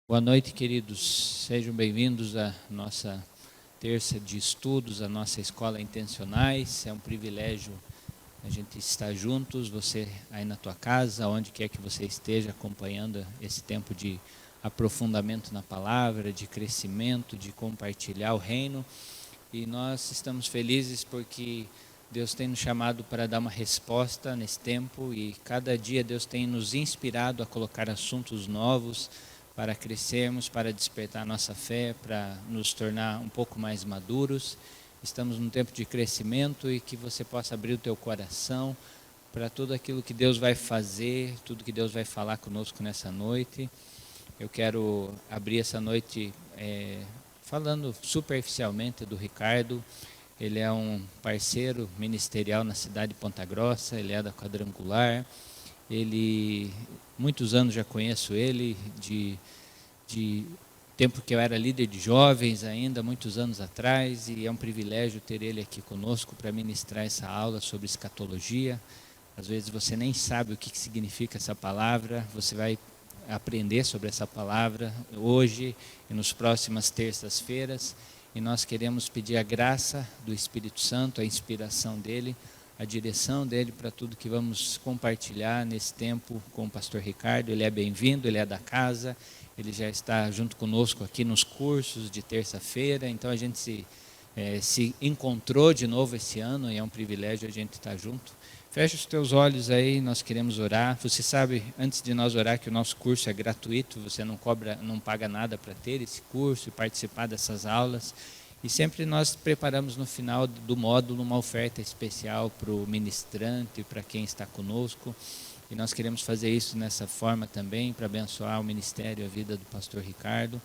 Boa noite, queridos. Sejam bem-vindos à nossa terça de estudos, à nossa escola Intencionais. É um privilégio a gente estar juntos, você aí na tua casa, onde quer que você esteja acompanhando esse tempo de aprofundamento na palavra, de crescimento, de compartilhar o reino. E nós estamos felizes porque Deus tem nos chamado para dar uma resposta nesse tempo e cada dia Deus tem nos inspirado a colocar assuntos novos para crescermos, para despertar nossa fé, para nos tornar um pouco mais maduros. Estamos num tempo de crescimento e que você possa abrir o teu coração para tudo aquilo que Deus vai fazer, tudo que Deus vai falar conosco nessa noite. Eu quero abrir essa noite falando superficialmente do Ricardo. Ele é um parceiro ministerial na cidade de Ponta Grossa, ele é da Quadrangular. Muitos anos já conheço ele, de tempo que eu era líder de jovens ainda, muitos anos atrás, e é um privilégio ter ele aqui conosco para ministrar essa aula sobre escatologia. Às vezes você nem sabe o que significa essa palavra, você vai aprender sobre essa palavra hoje e nas próximas terças-feiras, e nós queremos pedir a graça do Espírito Santo, a inspiração dele, a direção dele para tudo que vamos compartilhar nesse tempo com o pastor Ricardo. Ele é bem-vindo, ele é da casa, ele já está junto conosco aqui nos cursos de terça-feira, então a gente se encontrou de novo esse ano e é um privilégio a gente estar junto. Feche os teus olhos aí, nós queremos orar. Você sabe, antes de nós orar, que o nosso curso é gratuito, você não paga nada para ter esse curso e participar dessas aulas. E sempre nós preparamos no final do módulo uma oferta especial para o ministrante, para quem está conosco. E nós queremos fazer isso nessa forma também, para abençoar o ministério e a vida do pastor Ricardo.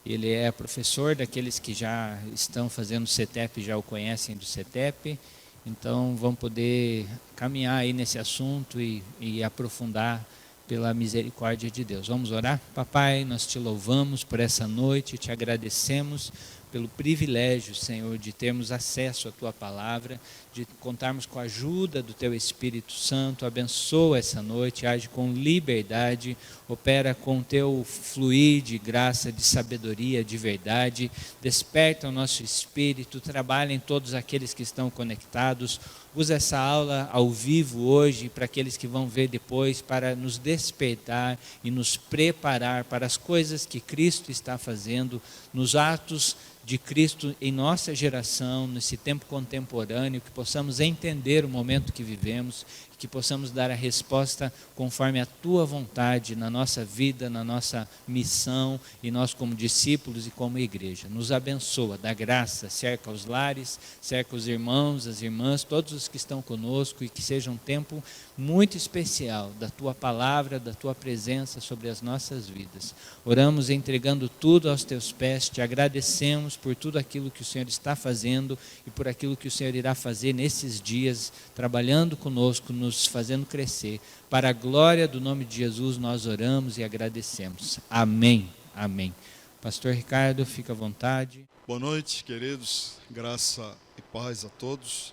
Ele é professor daqueles que já estão fazendo CETEP, já o conhecem do CETEP. Então vamos poder caminhar aí nesse assunto e aprofundar pela misericórdia de Deus. Vamos orar? Papai, nós te louvamos por essa noite, te agradecemos pelo privilégio, Senhor, de termos acesso à Tua palavra, de contarmos com a ajuda do Teu Espírito Santo. Abençoa essa noite, age com liberdade, opera com o Teu fluir de graça, de sabedoria, de verdade. Desperta o nosso espírito, trabalha em todos aqueles que estão conectados. Usa essa aula ao vivo hoje para aqueles que vão ver depois, para nos despertar e nos preparar para as coisas que Cristo está fazendo, nos atos de Cristo em nossa geração, nesse tempo contemporâneo, que possamos entender o momento que vivemos, que possamos dar a resposta conforme a Tua vontade na nossa vida, na nossa missão, e nós como discípulos e como igreja. Nos abençoa, dá graça, cerca os lares, cerca os irmãos, as irmãs, todos os que estão conosco, e que seja um tempo muito especial da Tua palavra, da Tua presença sobre as nossas vidas. Oramos entregando tudo aos Teus pés, te agradecemos por tudo aquilo que o Senhor está fazendo e por aquilo que o Senhor irá fazer nesses dias, trabalhando conosco, nos fazendo crescer. Para a glória do nome de Jesus nós oramos e agradecemos. Amém. Amém. Pastor Ricardo, fica à vontade. Boa noite, queridos. Graça e paz a todos.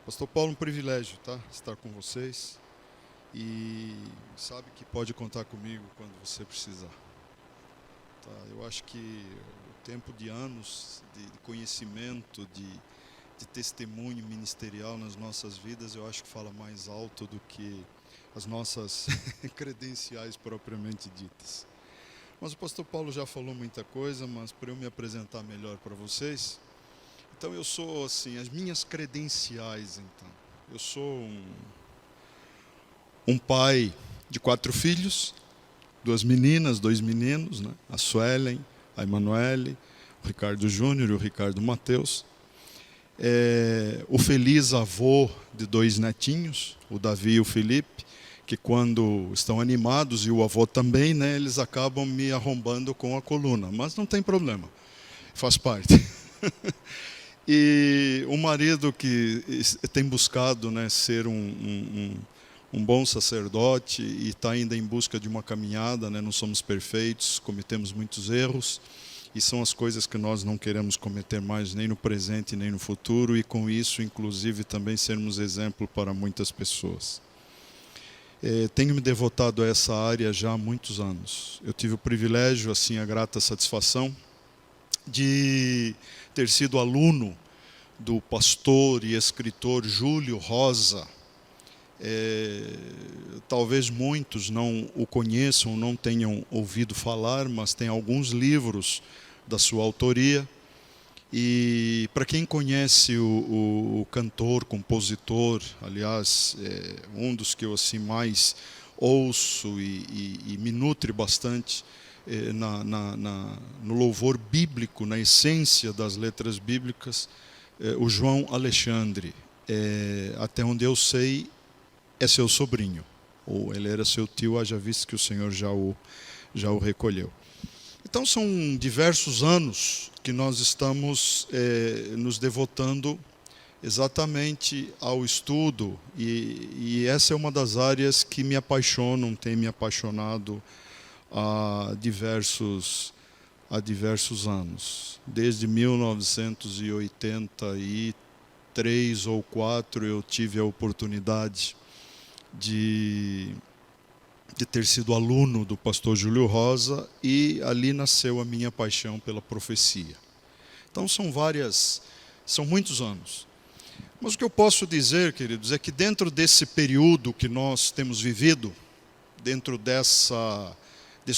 Pastor Paulo, um privilégio, tá? Estar com vocês. E sabe que pode contar comigo quando você precisar. Tá? Eu acho que o tempo de anos de conhecimento, de testemunho ministerial nas nossas vidas, eu acho que fala mais alto do que as nossas credenciais propriamente ditas. Mas o pastor Paulo já falou muita coisa, mas para eu me apresentar melhor para vocês, então eu sou assim, as minhas credenciais então. Eu sou um pai de 4 filhos, 2 meninas, 2 meninos, né? A Suelen, a Emanuele, o Ricardo Júnior e o Ricardo Mateus. O feliz avô de 2 netinhos, o Davi e o Felipe, que quando estão animados, e o avô também, né, eles acabam me arrombando com a coluna, mas não tem problema, faz parte. E o marido que tem buscado, né, ser um bom sacerdote e está ainda em busca de uma caminhada, né, não somos perfeitos, cometemos muitos erros, e são as coisas que nós não queremos cometer mais, nem no presente, nem no futuro, e com isso, inclusive, também sermos exemplo para muitas pessoas. Tenho me devotado a essa área já há muitos anos. Eu tive o privilégio, assim, a grata satisfação de ter sido aluno do pastor e escritor Júlio Rosa. Talvez muitos não o conheçam, não tenham ouvido falar, mas tem alguns livros da sua autoria. E para quem conhece o cantor, compositor, aliás, um dos que eu assim mais ouço e me nutre bastante no louvor bíblico, na essência das letras bíblicas, o João Alexandre, até onde eu sei, é seu sobrinho, ou ele era seu tio, haja visto que o Senhor já o recolheu. Então são diversos anos que nós estamos nos devotando exatamente ao estudo, e essa é uma das áreas que me apaixonam, tem me apaixonado há diversos anos. Desde 1983 ou 4 eu tive a oportunidade de ter sido aluno do pastor Júlio Rosa, e ali nasceu a minha paixão pela profecia. Então são muitos anos. Mas o que eu posso dizer, queridos, é que dentro desse período que nós temos vivido, dentro desse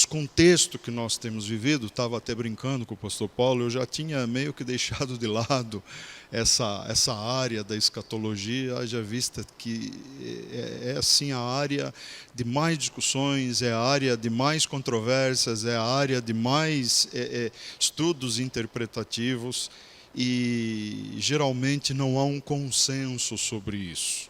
contexto que nós temos vivido, estava até brincando com o pastor Paulo, eu já tinha meio que deixado de lado essa área da escatologia, haja vista que assim a área de mais discussões, é a área de mais controvérsias, é a área de mais estudos interpretativos, e geralmente não há um consenso sobre isso.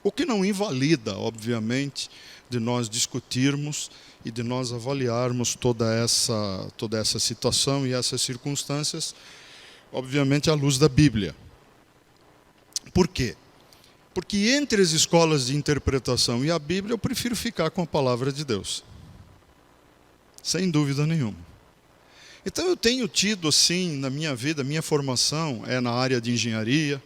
O que não invalida, obviamente, de nós discutirmos e de nós avaliarmos toda essa situação e essas circunstâncias, obviamente, à luz da Bíblia. Por quê? Porque entre as escolas de interpretação e a Bíblia, eu prefiro ficar com a palavra de Deus. Sem dúvida nenhuma. Então eu tenho tido, assim, na minha vida, minha formação é na área de engenharia.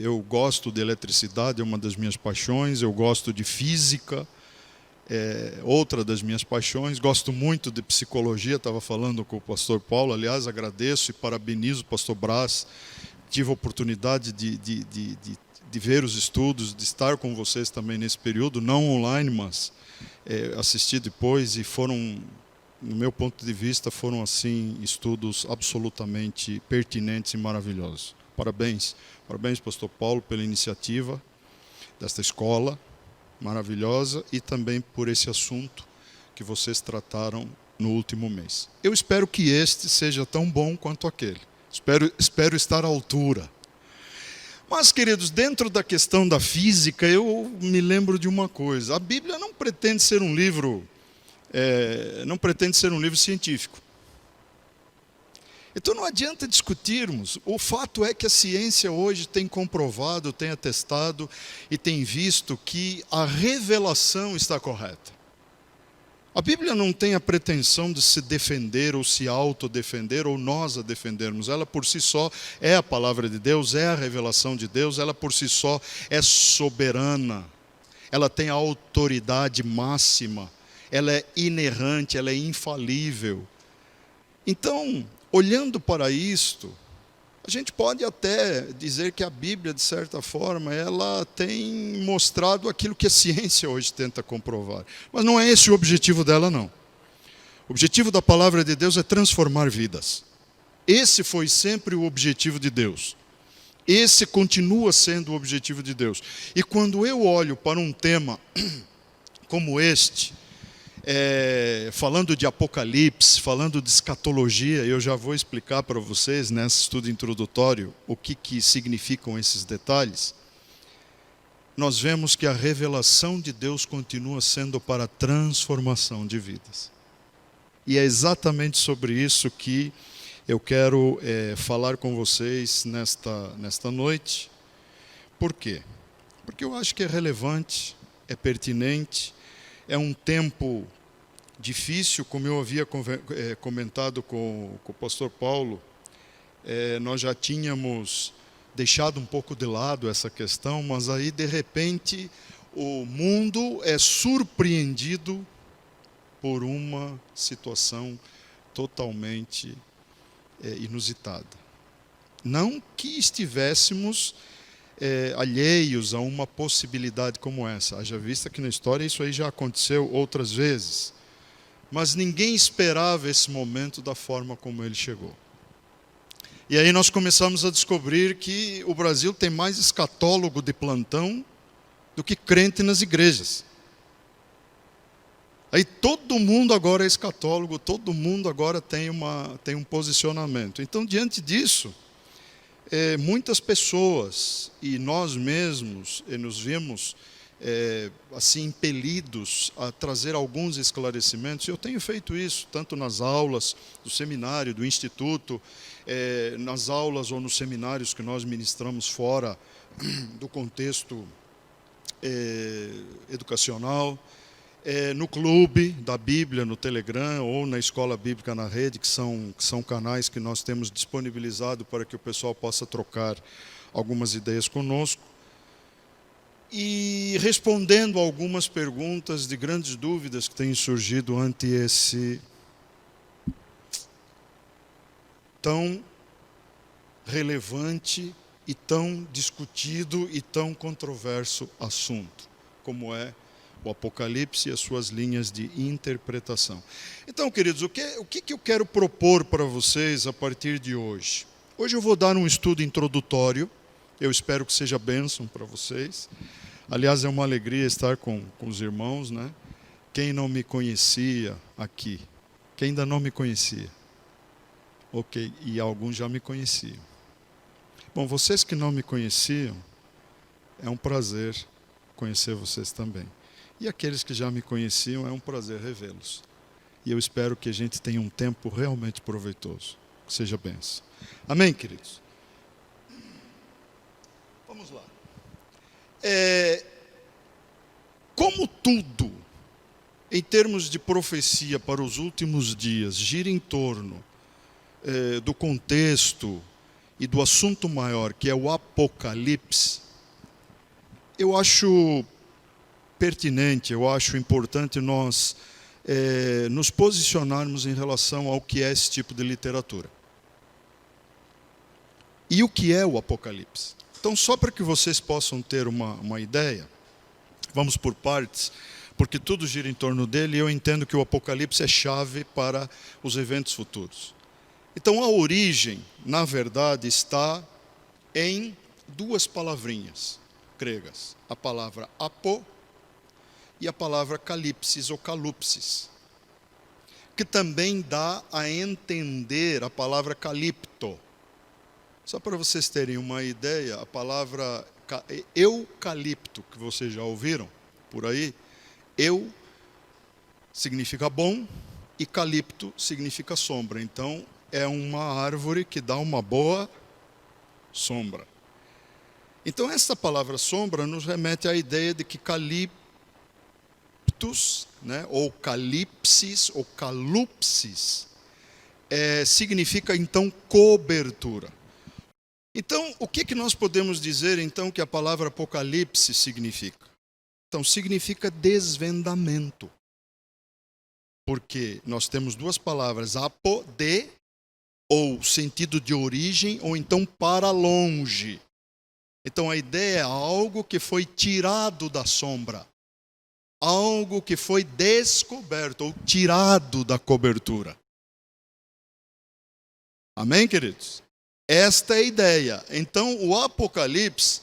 Eu gosto de eletricidade, é uma das minhas paixões. Eu gosto de física, outra das minhas paixões. Gosto muito de psicologia, estava falando com o pastor Paulo, aliás, agradeço e parabenizo o pastor Brás. Tive a oportunidade de ver os estudos, de estar com vocês também nesse período, não online, mas assisti depois, e foram, no meu ponto de vista, foram assim estudos absolutamente pertinentes e maravilhosos. Parabéns, pastor Paulo, pela iniciativa desta escola maravilhosa e também por esse assunto que vocês trataram no último mês. Eu espero que este seja tão bom quanto aquele. Espero estar à altura. Mas, queridos, dentro da questão da física, eu me lembro de uma coisa. A Bíblia não pretende ser um livro científico. Então não adianta discutirmos. O fato é que a ciência hoje tem comprovado, tem atestado e tem visto que a revelação está correta. A Bíblia não tem a pretensão de se defender ou se autodefender ou nós a defendermos. Ela por si só é a palavra de Deus, é a revelação de Deus, ela por si só é soberana. Ela tem a autoridade máxima, ela é inerrante, ela é infalível. Então, olhando para isto, a gente pode até dizer que a Bíblia, de certa forma, ela tem mostrado aquilo que a ciência hoje tenta comprovar. Mas não é esse o objetivo dela, não. O objetivo da palavra de Deus é transformar vidas. Esse foi sempre o objetivo de Deus. Esse continua sendo o objetivo de Deus. E quando eu olho para um tema como este, falando de Apocalipse, falando de escatologia, eu já vou explicar para vocês, nesse estudo introdutório, o que significam esses detalhes. Nós vemos que a revelação de Deus continua sendo para a transformação de vidas. E é exatamente sobre isso que eu quero falar com vocês nesta noite. Por quê? Porque eu acho que é relevante, é pertinente, é um tempo difícil, como eu havia comentado com o pastor Paulo. Nós já tínhamos deixado um pouco de lado essa questão, mas aí de repente o mundo é surpreendido por uma situação totalmente inusitada. Não que estivéssemos alheios a uma possibilidade como essa. Haja vista que na história isso aí já aconteceu outras vezes. Mas ninguém esperava esse momento da forma como ele chegou. E aí nós começamos a descobrir que o Brasil tem mais escatólogo de plantão do que crente nas igrejas. Aí todo mundo agora é escatólogo, todo mundo agora tem um posicionamento. Então, diante disso, muitas pessoas e nós mesmos nos vimos assim impelidos a trazer alguns esclarecimentos. Eu tenho feito isso tanto nas aulas do seminário, do instituto, nas aulas ou nos seminários que nós ministramos fora do contexto educacional, no clube da Bíblia, no Telegram, ou na Escola Bíblica na Rede, que são canais que nós temos disponibilizado para que o pessoal possa trocar algumas ideias conosco. E respondendo a algumas perguntas de grandes dúvidas que têm surgido ante esse tão relevante e tão discutido e tão controverso assunto, como é o Apocalipse e as suas linhas de interpretação. Então, queridos, o que eu quero propor para vocês a partir de hoje? Hoje eu vou dar um estudo introdutório, eu espero que seja bênção para vocês. Aliás, é uma alegria estar com os irmãos, né? Quem não me conhecia aqui? Quem ainda não me conhecia? Ok, e alguns já me conheciam. Bom, vocês que não me conheciam, é um prazer conhecer vocês também. E aqueles que já me conheciam, é um prazer revê-los. E eu espero que a gente tenha um tempo realmente proveitoso. Que seja bênção. Amém, queridos? Vamos lá. Como tudo, em termos de profecia para os últimos dias, gira em torno do contexto e do assunto maior, que é o Apocalipse, eu acho pertinente, eu acho importante nós nos posicionarmos em relação ao que é esse tipo de literatura. E o que é o Apocalipse? Então, só para que vocês possam ter uma ideia, vamos por partes, porque tudo gira em torno dele, e eu entendo que o Apocalipse é chave para os eventos futuros. Então, a origem, na verdade, está em duas palavrinhas gregas. A palavra apo e a palavra calipsis ou calupsis, que também dá a entender a palavra calipto. Só para vocês terem uma ideia, a palavra eucalipto, que vocês já ouviram por aí, eu significa bom e calipto significa sombra. Então, é uma árvore que dá uma boa sombra. Então, essa palavra sombra nos remete à ideia de que caliptus, né, ou calipsis, ou calupsis, significa, então, cobertura. Então, o que nós podemos dizer, então, que a palavra Apocalipse significa? Então, significa desvendamento. Porque nós temos duas palavras, apo, de, ou sentido de origem, ou então para longe. Então, a ideia é algo que foi tirado da sombra. Algo que foi descoberto, ou tirado da cobertura. Amém, queridos? Esta é a ideia. Então, o Apocalipse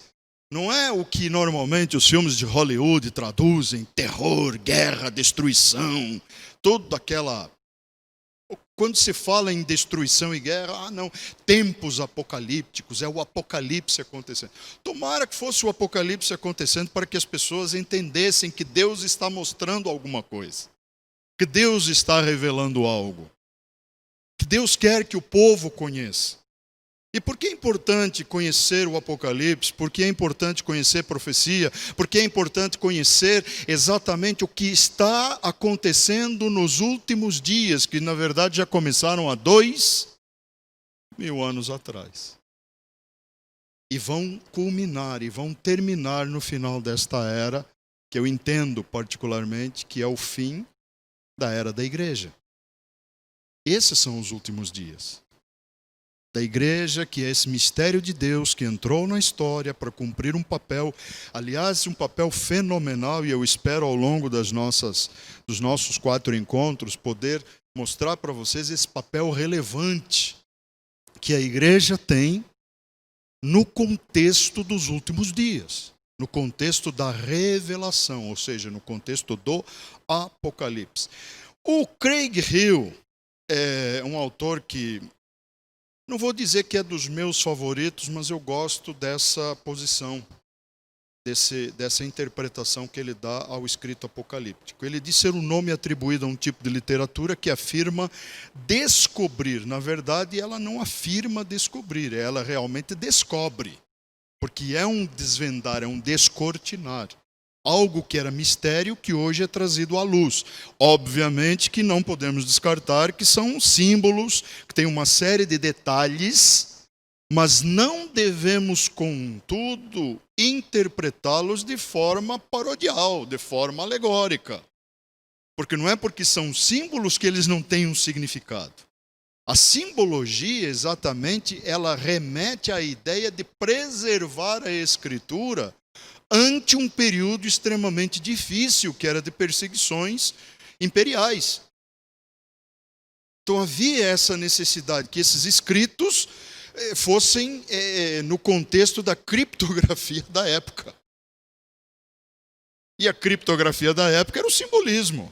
não é o que normalmente os filmes de Hollywood traduzem, terror, guerra, destruição, toda aquela... Quando se fala em destruição e guerra, não, tempos apocalípticos, é o apocalipse acontecendo. Tomara que fosse o apocalipse acontecendo para que as pessoas entendessem que Deus está mostrando alguma coisa, que Deus está revelando algo, que Deus quer que o povo conheça. E por que é importante conhecer o Apocalipse? Por que é importante conhecer profecia? Por que é importante conhecer exatamente o que está acontecendo nos últimos dias, que na verdade já começaram há 2000 anos atrás. e vão culminar e vão terminar no final desta era, que eu entendo particularmente que é o fim da era da igreja. Esses são os últimos dias da igreja, que é esse mistério de Deus que entrou na história para cumprir um papel, aliás, um papel fenomenal, e eu espero ao longo dos nossos 4 encontros poder mostrar para vocês esse papel relevante que a igreja tem no contexto dos últimos dias, no contexto da revelação, ou seja, no contexto do Apocalipse. O Craig Hill é um autor que, não vou dizer que é dos meus favoritos, mas eu gosto dessa posição, dessa interpretação que ele dá ao escrito apocalíptico. Ele diz ser um nome atribuído a um tipo de literatura que afirma descobrir. Na verdade, ela não afirma descobrir, ela realmente descobre. Porque é um desvendar, é um descortinar. Algo que era mistério, que hoje é trazido à luz. Obviamente que não podemos descartar que são símbolos, que tem uma série de detalhes, mas não devemos, contudo, interpretá-los de forma parodial, de forma alegórica. Porque não é porque são símbolos que eles não têm um significado. A simbologia, exatamente, ela remete à ideia de preservar a Escritura ante um período extremamente difícil, que era de perseguições imperiais. Então havia essa necessidade que esses escritos fossem no contexto da criptografia da época. E a criptografia da época era o simbolismo.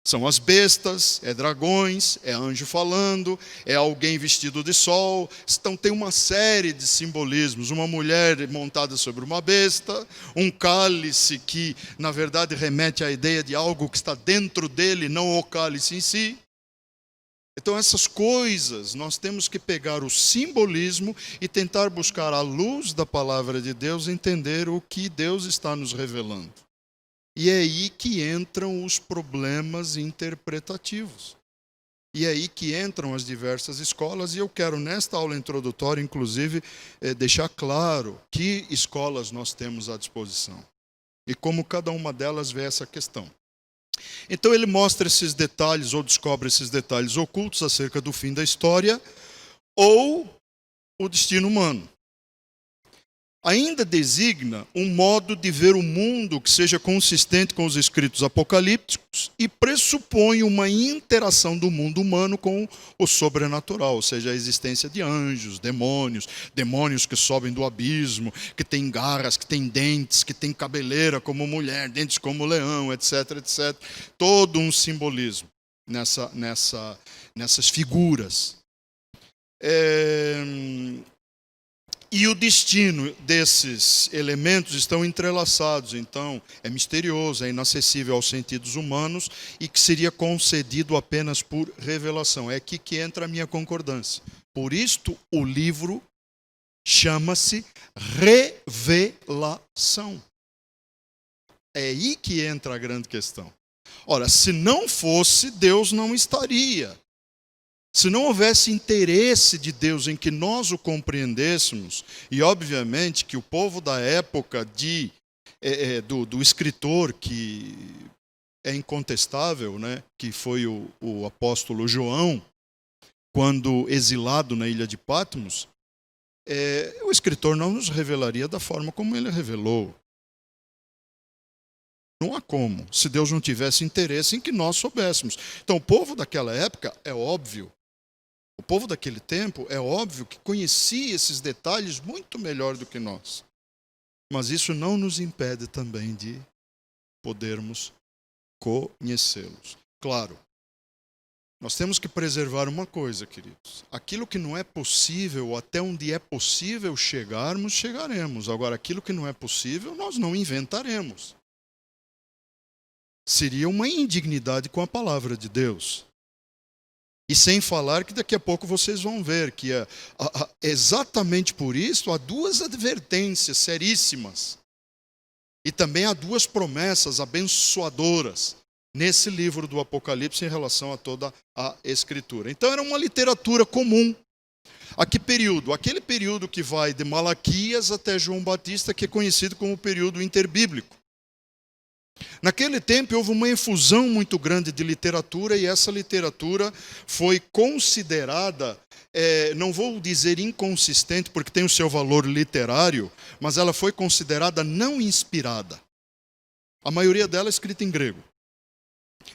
São as bestas, é dragões, é anjo falando, é alguém vestido de sol. Então tem uma série de simbolismos. Uma mulher montada sobre uma besta, um cálice que, na verdade, remete à ideia de algo que está dentro dele, não o cálice em si. Então essas coisas, nós temos que pegar o simbolismo e tentar buscar à luz da palavra de Deus, entender o que Deus está nos revelando. E é aí que entram os problemas interpretativos. E é aí que entram as diversas escolas. E eu quero, nesta aula introdutória, inclusive, deixar claro que escolas nós temos à disposição. E como cada uma delas vê essa questão. Então ele mostra esses detalhes, ou descobre esses detalhes ocultos acerca do fim da história, ou o destino humano. Ainda designa um modo de ver o mundo que seja consistente com os escritos apocalípticos e pressupõe uma interação do mundo humano com o sobrenatural, ou seja, a existência de anjos, demônios que sobem do abismo, que têm garras, que têm dentes, que têm cabeleira como mulher, dentes como leão, etc, etc. Todo um simbolismo nessas figuras. E o destino desses elementos estão entrelaçados, então é misterioso, é inacessível aos sentidos humanos e que seria concedido apenas por revelação. É aqui que entra a minha concordância. Por isto, o livro chama-se Revelação. É aí que entra a grande questão. Ora, se não fosse, Deus não estaria. Se não houvesse interesse de Deus em que nós o compreendêssemos, e obviamente que o povo da época do escritor, que é incontestável, né, que foi o apóstolo João, quando exilado na ilha de Patmos, o escritor não nos revelaria da forma como ele revelou. Não há como, se Deus não tivesse interesse em que nós soubéssemos. Então o povo daquela época, é óbvio, o povo daquele tempo, é óbvio que conhecia esses detalhes muito melhor do que nós. Mas isso não nos impede também de podermos conhecê-los. Claro, nós temos que preservar uma coisa, queridos. Aquilo que não é possível, até onde é possível chegarmos, chegaremos. Agora, aquilo que não é possível, nós não inventaremos. Seria uma indignidade com a palavra de Deus. E sem falar que daqui a pouco vocês vão ver que exatamente por isso há duas advertências seríssimas. E também há duas promessas abençoadoras nesse livro do Apocalipse em relação a toda a Escritura. Então era uma literatura comum, A que período? Aquele período que vai de Malaquias até João Batista, que é conhecido como o período interbíblico. Naquele tempo houve uma efusão muito grande de literatura, e essa literatura foi considerada, não vou dizer inconsistente, porque tem o seu valor literário, mas ela foi considerada não inspirada. A maioria dela é escrita em grego.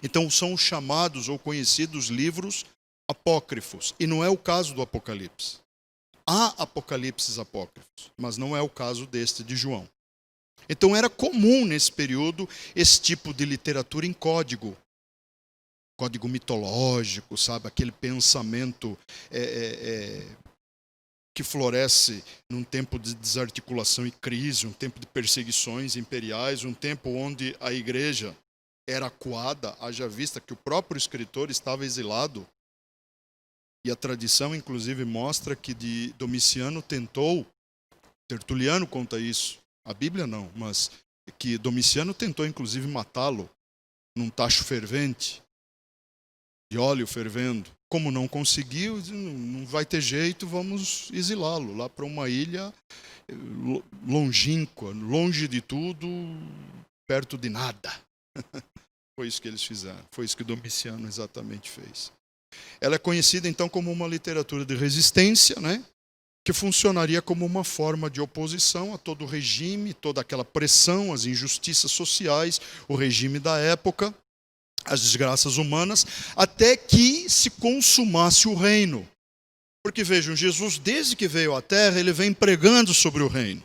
Então são os chamados ou conhecidos livros apócrifos, e não é o caso do Apocalipse. Há apocalipses apócrifos, mas não é o caso deste de João. Então era comum nesse período esse tipo de literatura em código mitológico, sabe? Aquele pensamento que floresce num tempo de desarticulação e crise, um tempo de perseguições imperiais, um tempo onde a igreja era acuada, haja vista que o próprio escritor estava exilado. E a tradição, inclusive, mostra que Domiciano tentou, Tertuliano conta isso, a Bíblia não, mas que Domiciano tentou, inclusive, matá-lo num tacho fervente, de óleo fervendo. Como não conseguiu, não vai ter jeito, vamos exilá-lo lá para uma ilha longínqua, longe de tudo, perto de nada. Foi isso que eles fizeram, foi isso que Domiciano exatamente fez. Ela é conhecida então como uma literatura de resistência, né? Que funcionaria como uma forma de oposição a todo o regime, toda aquela pressão, as injustiças sociais, o regime da época, as desgraças humanas, até que se consumasse o reino. Porque vejam, Jesus, desde que veio à Terra, ele vem pregando sobre o reino.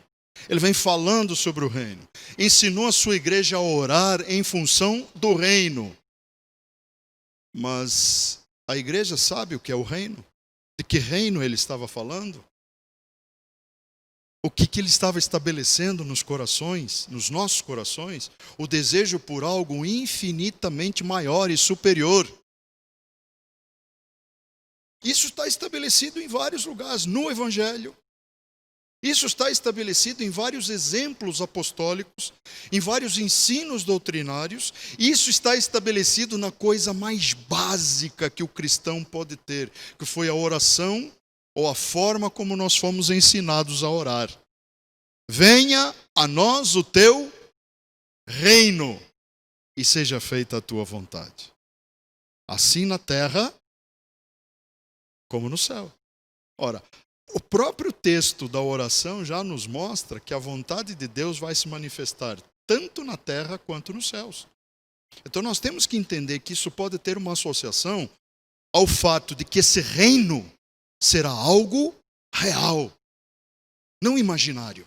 Ele vem falando sobre o reino. Ensinou a sua igreja a orar em função do reino. Mas a igreja sabe o que é o reino? De que reino ele estava falando? O que ele estava estabelecendo nos corações, nos nossos corações? O desejo por algo infinitamente maior e superior. Isso está estabelecido em vários lugares no Evangelho. Isso está estabelecido em vários exemplos apostólicos, em vários ensinos doutrinários. Isso está estabelecido na coisa mais básica que o cristão pode ter, que foi a oração, ou a forma como nós fomos ensinados a orar. Venha a nós o teu reino e seja feita a tua vontade. Assim na terra como no céu. Ora, o próprio texto da oração já nos mostra que a vontade de Deus vai se manifestar tanto na terra quanto nos céus. Então nós temos que entender que isso pode ter uma associação ao fato de que esse reino será algo real, não imaginário,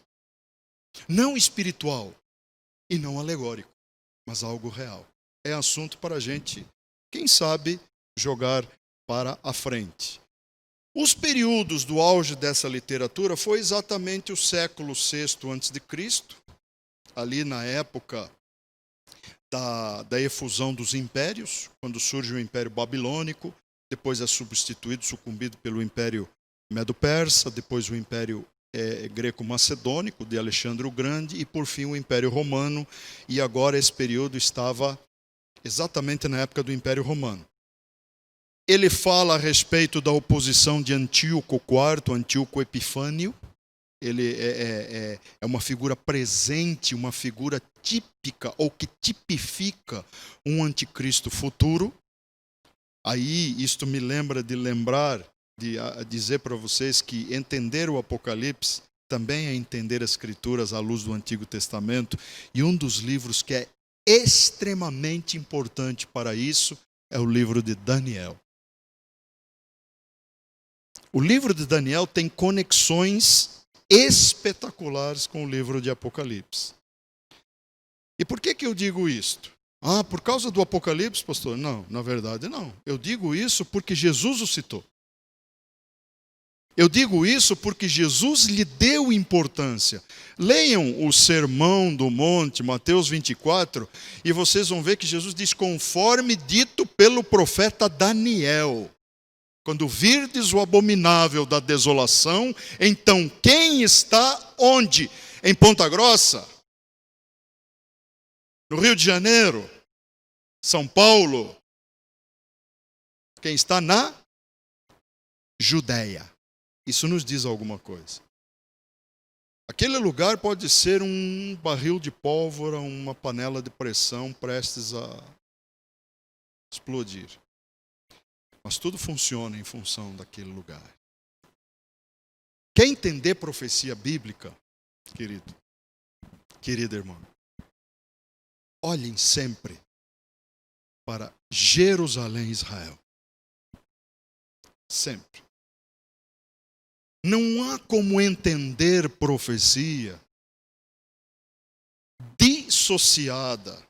não espiritual e não alegórico, mas algo real. É assunto para a gente, quem sabe, jogar para a frente. Os períodos do auge dessa literatura foi exatamente o século VI a.C., ali na época da efusão dos impérios, quando surge o Império Babilônico, depois é substituído, sucumbido pelo Império Medo-Persa, depois o Império Greco-Macedônico, de Alexandre o Grande, e por fim o Império Romano, e agora esse período estava exatamente na época do Império Romano. Ele fala a respeito da oposição de Antíoco IV, Antíoco Epifânio. Ele é uma figura presente, uma figura típica, ou que tipifica um anticristo futuro. Aí, isto me lembra de dizer para vocês que entender o Apocalipse também é entender as Escrituras à luz do Antigo Testamento. E um dos livros que é extremamente importante para isso é o livro de Daniel. O livro de Daniel tem conexões espetaculares com o livro de Apocalipse. E por que eu digo isto? Por causa do Apocalipse, pastor? Não, na verdade não. Eu digo isso porque Jesus o citou. Eu digo isso porque Jesus lhe deu importância. Leiam o Sermão do Monte, Mateus 24, e vocês vão ver que Jesus diz, conforme dito pelo profeta Daniel. Quando virdes o abominável da desolação, então quem está onde? Em Ponta Grossa? No Rio de Janeiro? São Paulo? Quem está na Judéia? Isso nos diz alguma coisa. Aquele lugar pode ser um barril de pólvora, uma panela de pressão prestes a explodir. Mas tudo funciona em função daquele lugar. Quer entender profecia bíblica, querido? Querida irmã, olhem sempre para Jerusalém, Israel. Sempre. Não há como entender profecia dissociada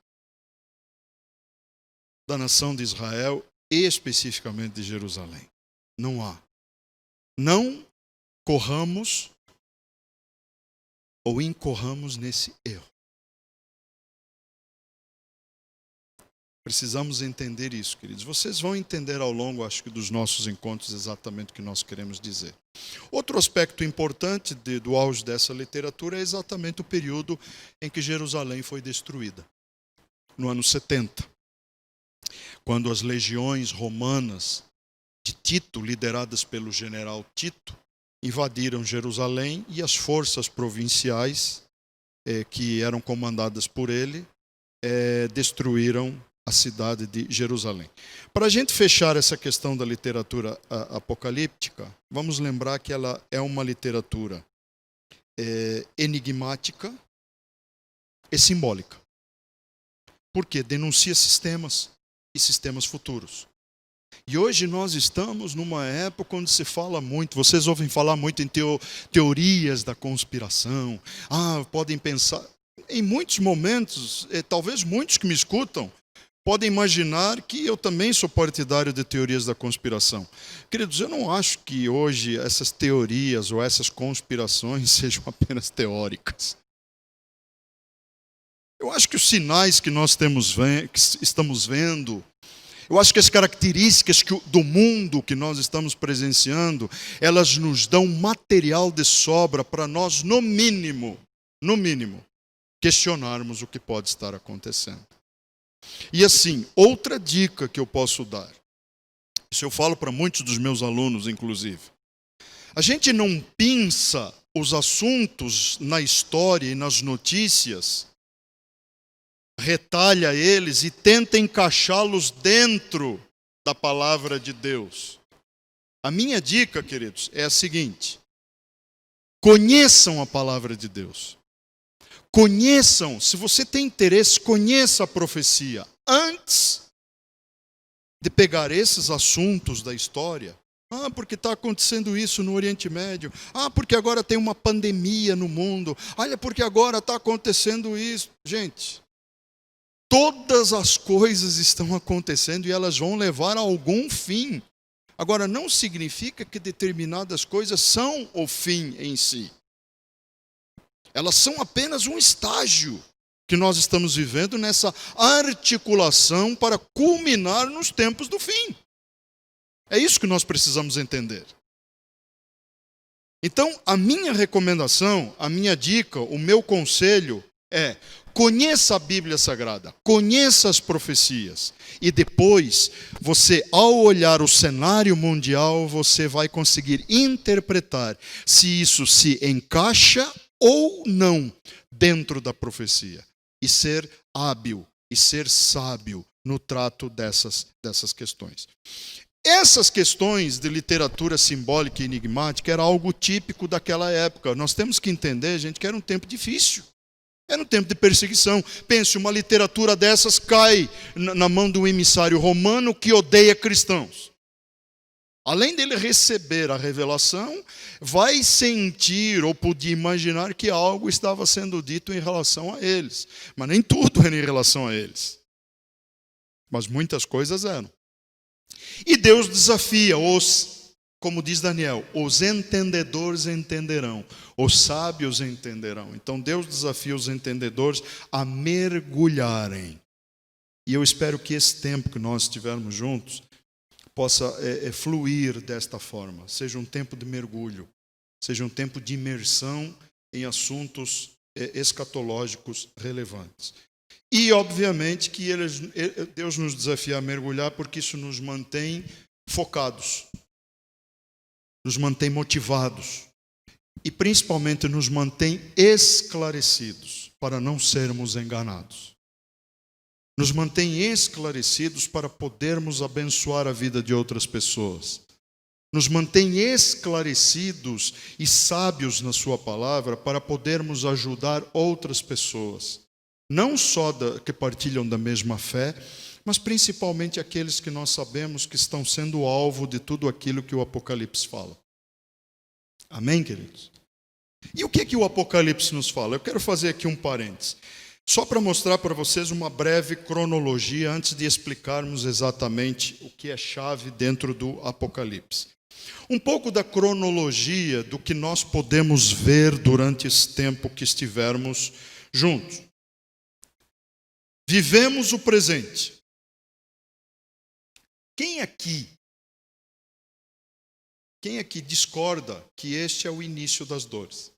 da nação de Israel e especificamente de Jerusalém. Não há. Não corramos ou incorramos nesse erro. Precisamos entender isso, queridos. Vocês vão entender ao longo, acho que, dos nossos encontros exatamente o que nós queremos dizer. Outro aspecto importante do auge dessa literatura é exatamente o período em que Jerusalém foi destruída. No ano 70. Quando as legiões romanas de Tito, lideradas pelo general Tito, invadiram Jerusalém e as forças provinciais, que eram comandadas por ele, destruíram a cidade de Jerusalém. Para a gente fechar essa questão da literatura apocalíptica, vamos lembrar que ela é uma literatura enigmática e simbólica. Porque denuncia sistemas e sistemas futuros. E hoje nós estamos numa época onde se fala muito, vocês ouvem falar muito em teorias da conspiração. Podem pensar, em muitos momentos, talvez muitos que me escutam, podem imaginar que eu também sou partidário de teorias da conspiração. Queridos, eu não acho que hoje essas teorias ou essas conspirações sejam apenas teóricas. Eu acho que os sinais que nós estamos vendo, eu acho que as características do mundo que nós estamos presenciando, elas nos dão material de sobra para nós, no mínimo, questionarmos o que pode estar acontecendo. E assim, outra dica que eu posso dar, isso eu falo para muitos dos meus alunos, inclusive. A gente não pinça os assuntos na história e nas notícias, retalha eles e tenta encaixá-los dentro da palavra de Deus. A minha dica, queridos, é a seguinte: conheçam a palavra de Deus. Conheçam, se você tem interesse, conheça a profecia antes de pegar esses assuntos da história. Porque está acontecendo isso no Oriente Médio. Porque agora tem uma pandemia no mundo. Olha, porque agora está acontecendo isso. Gente, todas as coisas estão acontecendo e elas vão levar a algum fim. Agora, não significa que determinadas coisas são o fim em si. Elas são apenas um estágio que nós estamos vivendo nessa articulação para culminar nos tempos do fim. É isso que nós precisamos entender. Então, a minha recomendação, a minha dica, o meu conselho é: conheça a Bíblia Sagrada, conheça as profecias. E depois, você, ao olhar o cenário mundial, você vai conseguir interpretar se isso se encaixa ou não dentro da profecia, e ser hábil e ser sábio no trato dessas questões. Essas questões de literatura simbólica e enigmática era algo típico daquela época. Nós temos que entender, gente, que era um tempo difícil. Era um tempo de perseguição. Pense, uma literatura dessas cai na mão de um emissário romano que odeia cristãos. Além dele receber a revelação, vai sentir ou podia imaginar que algo estava sendo dito em relação a eles. Mas nem tudo era em relação a eles. Mas muitas coisas eram. E Deus desafia como diz Daniel, os entendedores entenderão, os sábios entenderão. Então Deus desafia os entendedores a mergulharem. E eu espero que esse tempo que nós estivermos juntos possa fluir desta forma. Seja um tempo de mergulho, seja um tempo de imersão em assuntos escatológicos relevantes. E, obviamente, que Deus nos desafia a mergulhar porque isso nos mantém focados. nos mantém motivados e principalmente nos mantém esclarecidos para não sermos enganados. Nos mantém esclarecidos para podermos abençoar a vida de outras pessoas. Nos mantém esclarecidos e sábios na sua palavra para podermos ajudar outras pessoas. Não só que partilham da mesma fé, mas principalmente aqueles que nós sabemos que estão sendo alvo de tudo aquilo que o Apocalipse fala. Amém, queridos? E o que o Apocalipse nos fala? Eu quero fazer aqui um parênteses, só para mostrar para vocês uma breve cronologia antes de explicarmos exatamente o que é chave dentro do Apocalipse. Um pouco da cronologia do que nós podemos ver durante esse tempo que estivermos juntos. Vivemos o presente. Quem aqui discorda que este é o início das dores?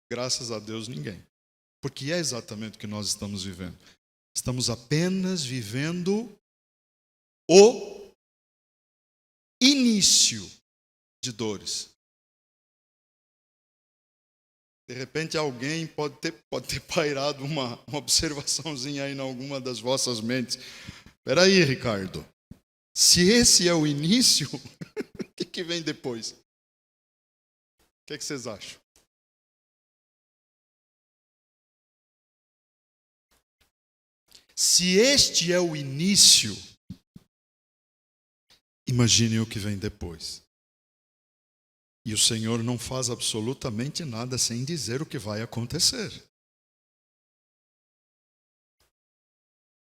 Graças a Deus, ninguém. Porque é exatamente o que nós estamos vivendo. Estamos apenas vivendo o início de dores. De repente alguém pode ter pairado uma observaçãozinha aí em alguma das vossas mentes. Espera aí, Ricardo. Se esse é o início, o que vem depois? O que vocês acham? Se este é o início, imagine o que vem depois. E o Senhor não faz absolutamente nada sem dizer o que vai acontecer.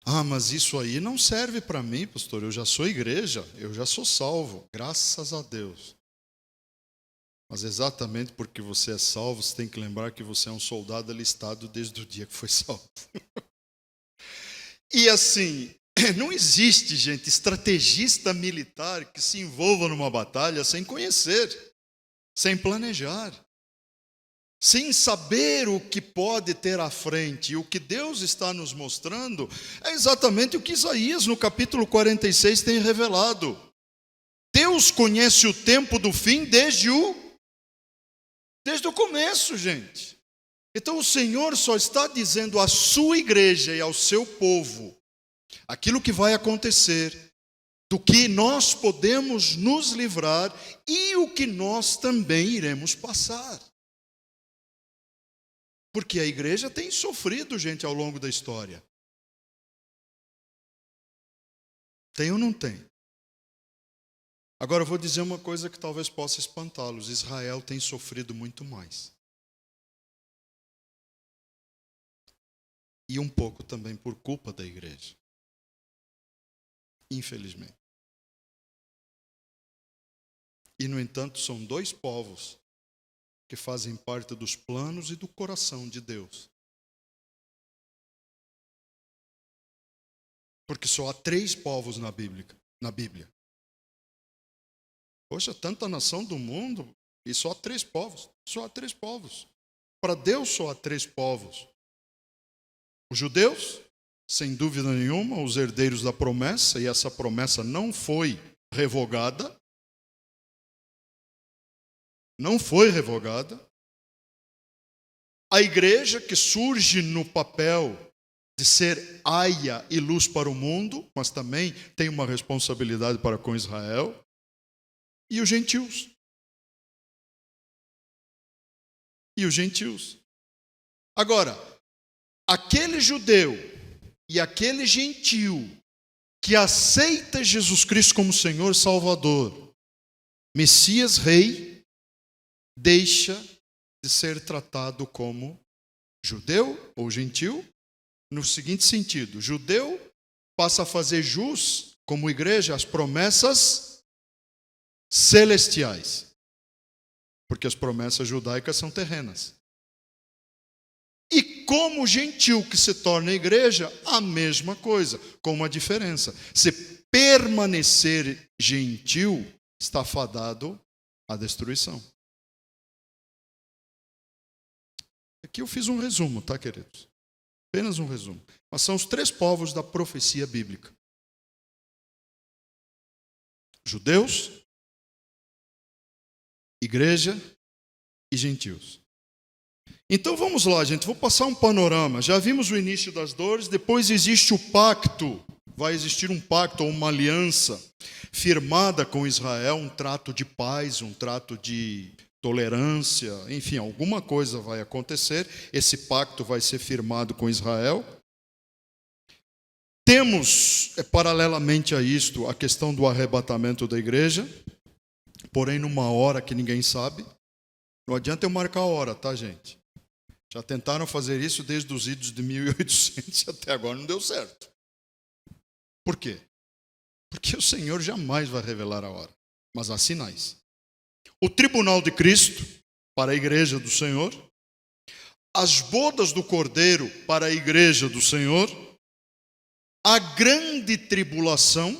Ah, mas isso aí não serve para mim, pastor. Eu já sou igreja, eu já sou salvo, graças a Deus. Mas exatamente porque você é salvo, você tem que lembrar que você é um soldado alistado desde o dia que foi salvo. E assim, não existe, gente, estrategista militar que se envolva numa batalha sem conhecer, sem planejar, sem saber o que pode ter à frente. E o que Deus está nos mostrando é exatamente o que Isaías, no capítulo 46, tem revelado. Deus conhece o tempo do fim desde o começo, gente. Então o Senhor só está dizendo à sua igreja e ao seu povo aquilo que vai acontecer, do que nós podemos nos livrar e o que nós também iremos passar. Porque a igreja tem sofrido, gente, ao longo da história. Tem ou não tem? Agora eu vou dizer uma coisa que talvez possa espantá-los. Israel tem sofrido muito mais. E um pouco também por culpa da igreja. Infelizmente. E, no entanto, são dois povos que fazem parte dos planos e do coração de Deus. Porque só há 3 povos na Bíblia. Poxa, tanta nação do mundo e só há 3 povos. Só há 3 povos. Para Deus só há 3 povos. Os judeus, sem dúvida nenhuma, os herdeiros da promessa, e essa promessa não foi revogada. Não foi revogada. A igreja que surge no papel de ser aia e luz para o mundo, mas também tem uma responsabilidade para com Israel. E os gentios. Agora, aquele judeu e aquele gentio que aceita Jesus Cristo como Senhor Salvador, Messias Rei, deixa de ser tratado como judeu ou gentil, no seguinte sentido: judeu passa a fazer jus, como igreja, as promessas celestiais, porque as promessas judaicas são terrenas. E como gentil que se torna igreja, a mesma coisa, com uma diferença: se permanecer gentil, está fadado à destruição. Aqui eu fiz um resumo, tá, queridos? Apenas um resumo. Mas são os 3 povos da profecia bíblica: judeus, igreja e gentios. Então vamos lá, gente, vou passar um panorama. Já vimos o início das dores, depois existe o pacto. Vai existir um pacto ou uma aliança firmada com Israel, um trato de paz, um trato de tolerância, enfim, alguma coisa vai acontecer. Esse pacto vai ser firmado com Israel. Temos, paralelamente a isto, a questão do arrebatamento da igreja, porém numa hora que ninguém sabe. Não adianta eu marcar a hora, tá, gente? Já tentaram fazer isso desde os idos de 1800 e até agora não deu certo. Por quê? Porque o Senhor jamais vai revelar a hora, mas há sinais. O tribunal de Cristo para a igreja do Senhor, as bodas do Cordeiro para a igreja do Senhor, a grande tribulação,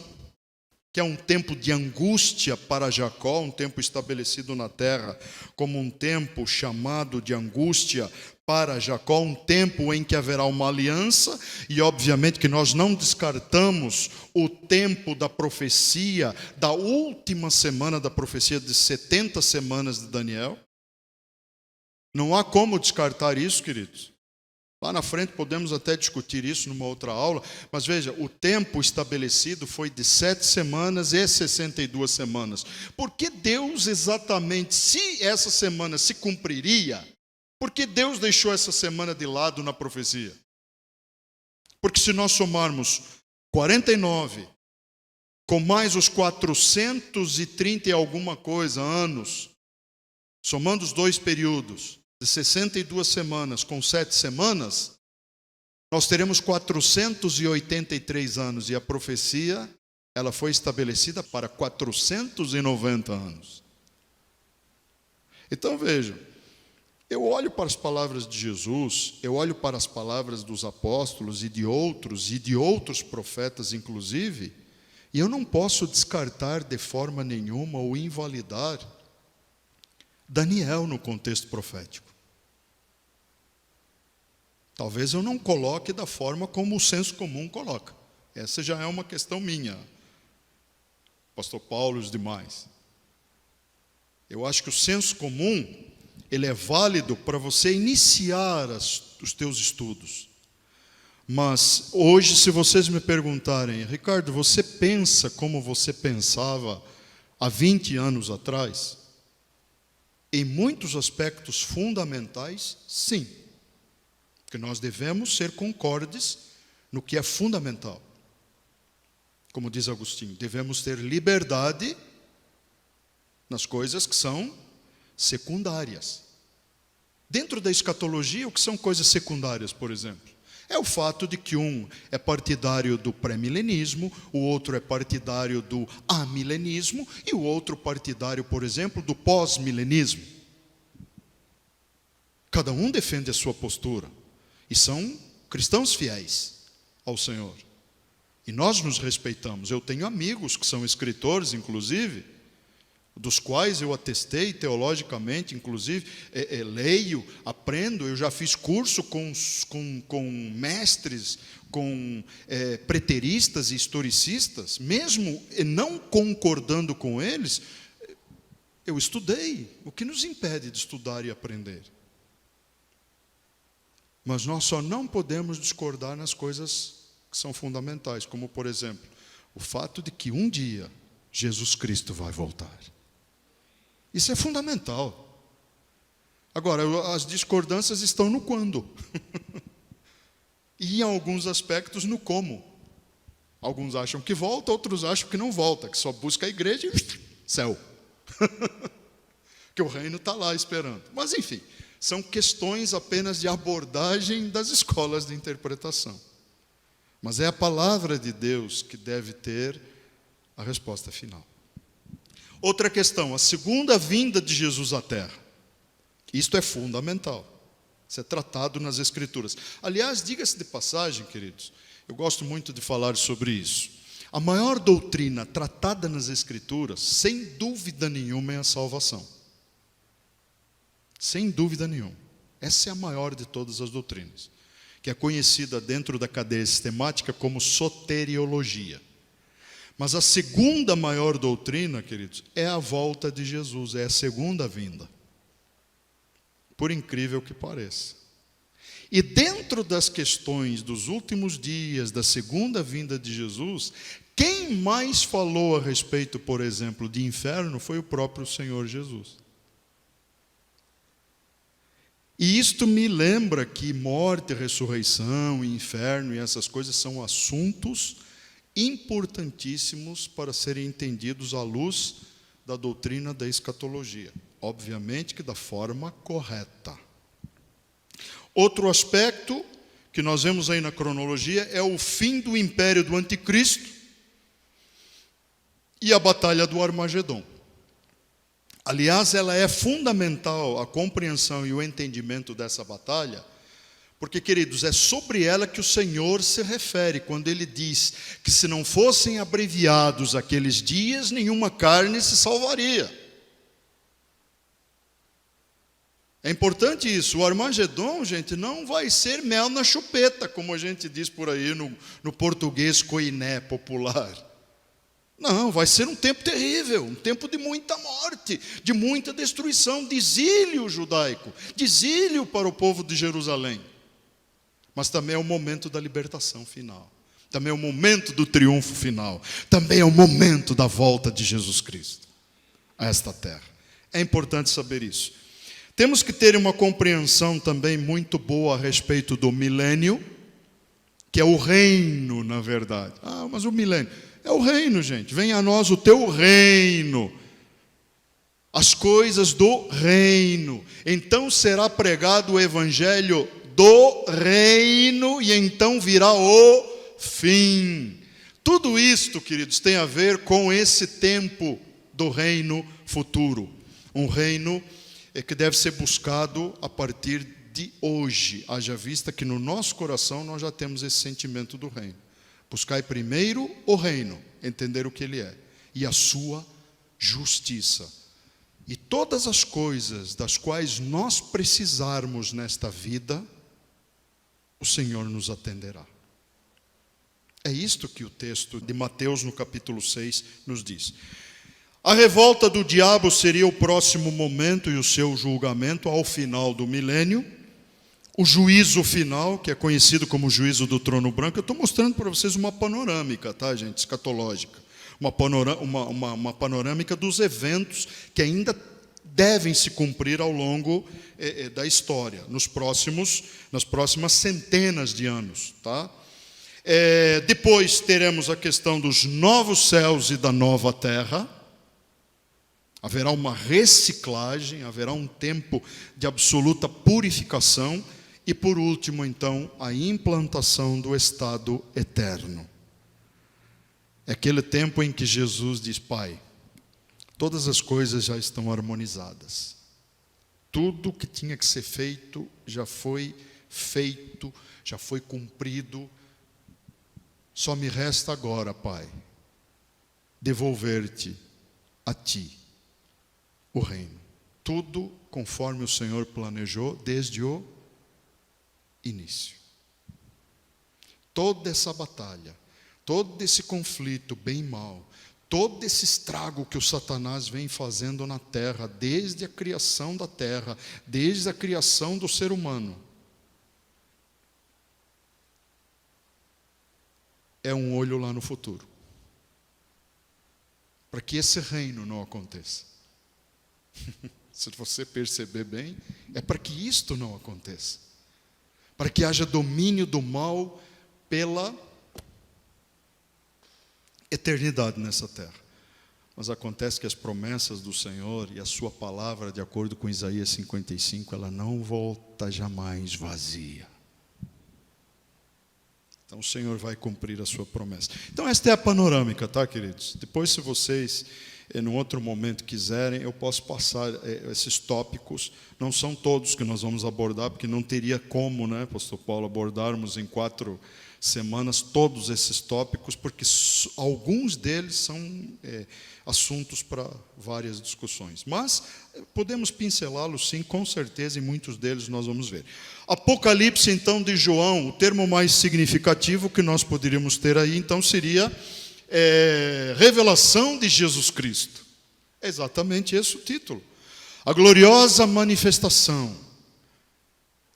que é um tempo de angústia para Jacó, um tempo estabelecido na terra como um tempo chamado de angústia para Jacó, um tempo em que haverá uma aliança, e obviamente que nós não descartamos o tempo da profecia, da última semana da profecia de 70 semanas de Daniel. Não há como descartar isso, queridos. Lá na frente podemos até discutir isso numa outra aula, mas veja, o tempo estabelecido foi de 7 semanas e 62 semanas. Por que Deus exatamente, se essa semana se cumpriria, por que Deus deixou essa semana de lado na profecia? Porque se nós somarmos 49 com mais os 430 e alguma coisa anos, somando os dois períodos, de 62 semanas com 7 semanas, nós teremos 483 anos, e a profecia, ela foi estabelecida para 490 anos. Então vejam, eu olho para as palavras de Jesus, eu olho para as palavras dos apóstolos e de outros profetas inclusive, e eu não posso descartar de forma nenhuma ou invalidar Daniel no contexto profético. Talvez eu não coloque da forma como o senso comum coloca. Essa já é uma questão minha. Pastor Paulo e os demais. Eu acho que o senso comum, ele é válido para você iniciar os teus estudos. Mas hoje, se vocês me perguntarem, Ricardo, você pensa como você pensava há 20 anos atrás? Em muitos aspectos fundamentais, sim. Porque nós devemos ser concordes no que é fundamental. Como diz Agostinho, devemos ter liberdade nas coisas que são secundárias. Dentro da escatologia, o que são coisas secundárias, por exemplo? É o fato de que um é partidário do pré-milenismo, o outro é partidário do amilenismo e o outro partidário, por exemplo, do pós-milenismo. Cada um defende a sua postura e são cristãos fiéis ao Senhor. E nós nos respeitamos. Eu tenho amigos que são escritores, inclusive, dos quais eu atestei teologicamente, inclusive, leio, aprendo. Eu já fiz curso com mestres, com preteristas e historicistas, mesmo não concordando com eles, eu estudei. O que nos impede de estudar e aprender? Mas nós só não podemos discordar nas coisas que são fundamentais, como, por exemplo, o fato de que um dia Jesus Cristo vai voltar. Isso é fundamental. Agora, as discordâncias estão no quando. E em alguns aspectos no como. Alguns acham que volta, outros acham que não volta, que só busca a igreja e céu. Que o reino está lá esperando. Mas enfim, são questões apenas de abordagem das escolas de interpretação. Mas é a palavra de Deus que deve ter a resposta final. Outra questão, a segunda vinda de Jesus à terra. Isto é fundamental. Isso é tratado nas Escrituras. Aliás, diga-se de passagem, queridos, eu gosto muito de falar sobre isso. A maior doutrina tratada nas Escrituras, sem dúvida nenhuma, é a salvação. Sem dúvida nenhuma. Essa é a maior de todas as doutrinas, que é conhecida dentro da cadeia sistemática como soteriologia. Mas a segunda maior doutrina, queridos, é a volta de Jesus, é a segunda vinda. Por incrível que pareça. E dentro das questões dos últimos dias, da segunda vinda de Jesus, quem mais falou a respeito, por exemplo, de inferno foi o próprio Senhor Jesus. E isto me lembra que morte, ressurreição, inferno e essas coisas são assuntos importantíssimos para serem entendidos à luz da doutrina da escatologia. Obviamente que da forma correta. Outro aspecto que nós vemos aí na cronologia é o fim do império do anticristo e a batalha do Armagedon. Aliás, ela é fundamental a compreensão e o entendimento dessa batalha, porque, queridos, é sobre ela que o Senhor se refere, quando Ele diz que se não fossem abreviados aqueles dias, nenhuma carne se salvaria. É importante isso. O Armagedon, gente, não vai ser mel na chupeta, como a gente diz por aí no português coiné popular. Não, vai ser um tempo terrível, um tempo de muita morte, de muita destruição, de exílio judaico, de exílio para o povo de Jerusalém. Mas também é o momento da libertação final. Também é o momento do triunfo final. Também é o momento da volta de Jesus Cristo a esta terra. É importante saber isso. Temos que ter uma compreensão também muito boa a respeito do milênio, que é o reino, na verdade. Mas o milênio é o reino, gente. Venha a nós o teu reino. As coisas do reino. Então será pregado o evangelho do reino e então virá o fim. Tudo isto, queridos, tem a ver com esse tempo do reino futuro. Um reino que deve ser buscado a partir de hoje, haja vista que no nosso coração nós já temos esse sentimento do reino. Buscai primeiro o reino, entender o que ele é, e a sua justiça. E todas as coisas das quais nós precisarmos nesta vida, o Senhor nos atenderá. É isto que o texto de Mateus, no capítulo 6, nos diz. A revolta do diabo seria o próximo momento e o seu julgamento ao final do milênio. O juízo final, que é conhecido como o juízo do trono branco. Eu estou mostrando para vocês uma panorâmica, tá, gente, escatológica. Uma panorâmica dos eventos que ainda devem se cumprir ao longo da história, nas próximas centenas de anos, tá? Depois teremos a questão dos novos céus e da nova terra. Haverá uma reciclagem, haverá um tempo de absoluta purificação. E por último, então, a implantação do estado eterno. É aquele tempo em que Jesus diz: Pai, todas as coisas já estão harmonizadas. Tudo que tinha que ser feito, já foi cumprido. Só me resta agora, Pai, devolver-te a Ti o reino. Tudo conforme o Senhor planejou desde o início. Toda essa batalha, todo esse conflito bem e mal, todo esse estrago que o Satanás vem fazendo na terra, desde a criação da terra, desde a criação do ser humano, é um olho lá no futuro, para que esse reino não aconteça. Se você perceber bem, é para que isto não aconteça, para que haja domínio do mal pela eternidade nessa terra. Mas acontece que as promessas do Senhor e a sua palavra, de acordo com Isaías 55, ela não volta jamais vazia. Então o Senhor vai cumprir a sua promessa. Então esta é a panorâmica, tá, queridos? Depois, se vocês num outro momento quiserem, eu posso passar esses tópicos. Não são todos que nós vamos abordar, porque não teria como, né, pastor Paulo, abordarmos em 4 semanas todos esses tópicos, porque alguns deles são assuntos para várias discussões. Mas podemos pincelá-los sim, com certeza, e muitos deles nós vamos ver. Apocalipse, então, de João, o termo mais significativo que nós poderíamos ter aí, então, seria revelação de Jesus Cristo. É exatamente esse o título. A gloriosa manifestação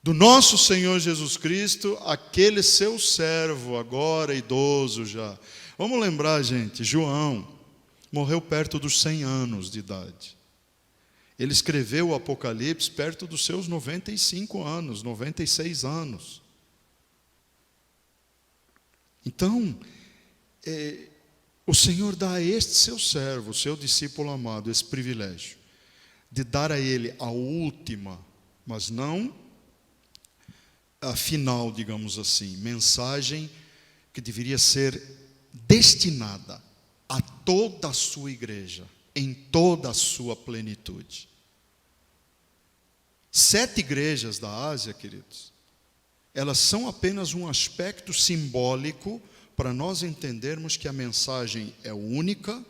do nosso Senhor Jesus Cristo, aquele seu servo, agora idoso já. Vamos lembrar, gente, João morreu perto dos 100 anos de idade. Ele escreveu o Apocalipse perto dos seus 95 anos, 96 anos. Então, o Senhor dá a este seu servo, seu discípulo amado, esse privilégio de dar a ele a última, mas não a final, digamos assim, mensagem que deveria ser destinada a toda a sua igreja, em toda a sua plenitude. 7 igrejas da Ásia, queridos, elas são apenas um aspecto simbólico para nós entendermos que a mensagem é única,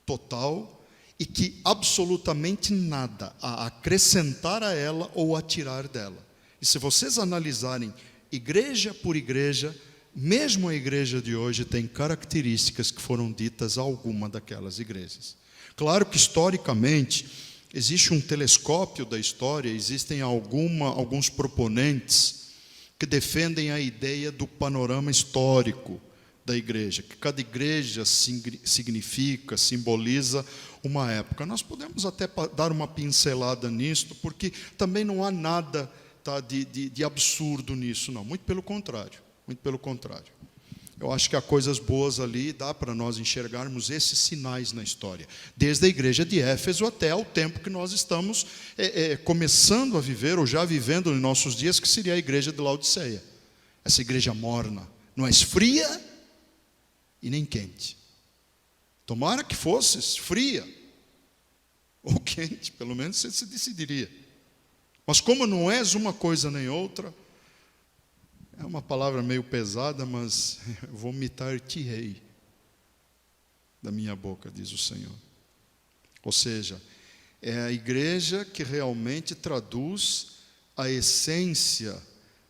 total, e que absolutamente nada a acrescentar a ela ou a tirar dela. E se vocês analisarem igreja por igreja, mesmo a igreja de hoje tem características que foram ditas a alguma daquelas igrejas. Claro que historicamente existe um telescópio da história, existem alguns proponentes que defendem a ideia do panorama histórico da igreja, que cada igreja significa, simboliza uma época. Nós podemos até dar uma pincelada nisto, porque também não há nada de absurdo nisso, não. Muito pelo contrário, muito pelo contrário. Eu acho que há coisas boas ali, dá para nós enxergarmos esses sinais na história, desde a igreja de Éfeso até o tempo que nós estamos começando a viver, ou já vivendo em nossos dias, que seria a igreja de Laodiceia. Essa igreja morna, não é fria e nem quente. Tomara que fosse fria ou quente, pelo menos você se decidiria. Mas como não és uma coisa nem outra, é uma palavra meio pesada, mas vomitar-te-ei da minha boca, diz o Senhor. Ou seja, é a igreja que realmente traduz a essência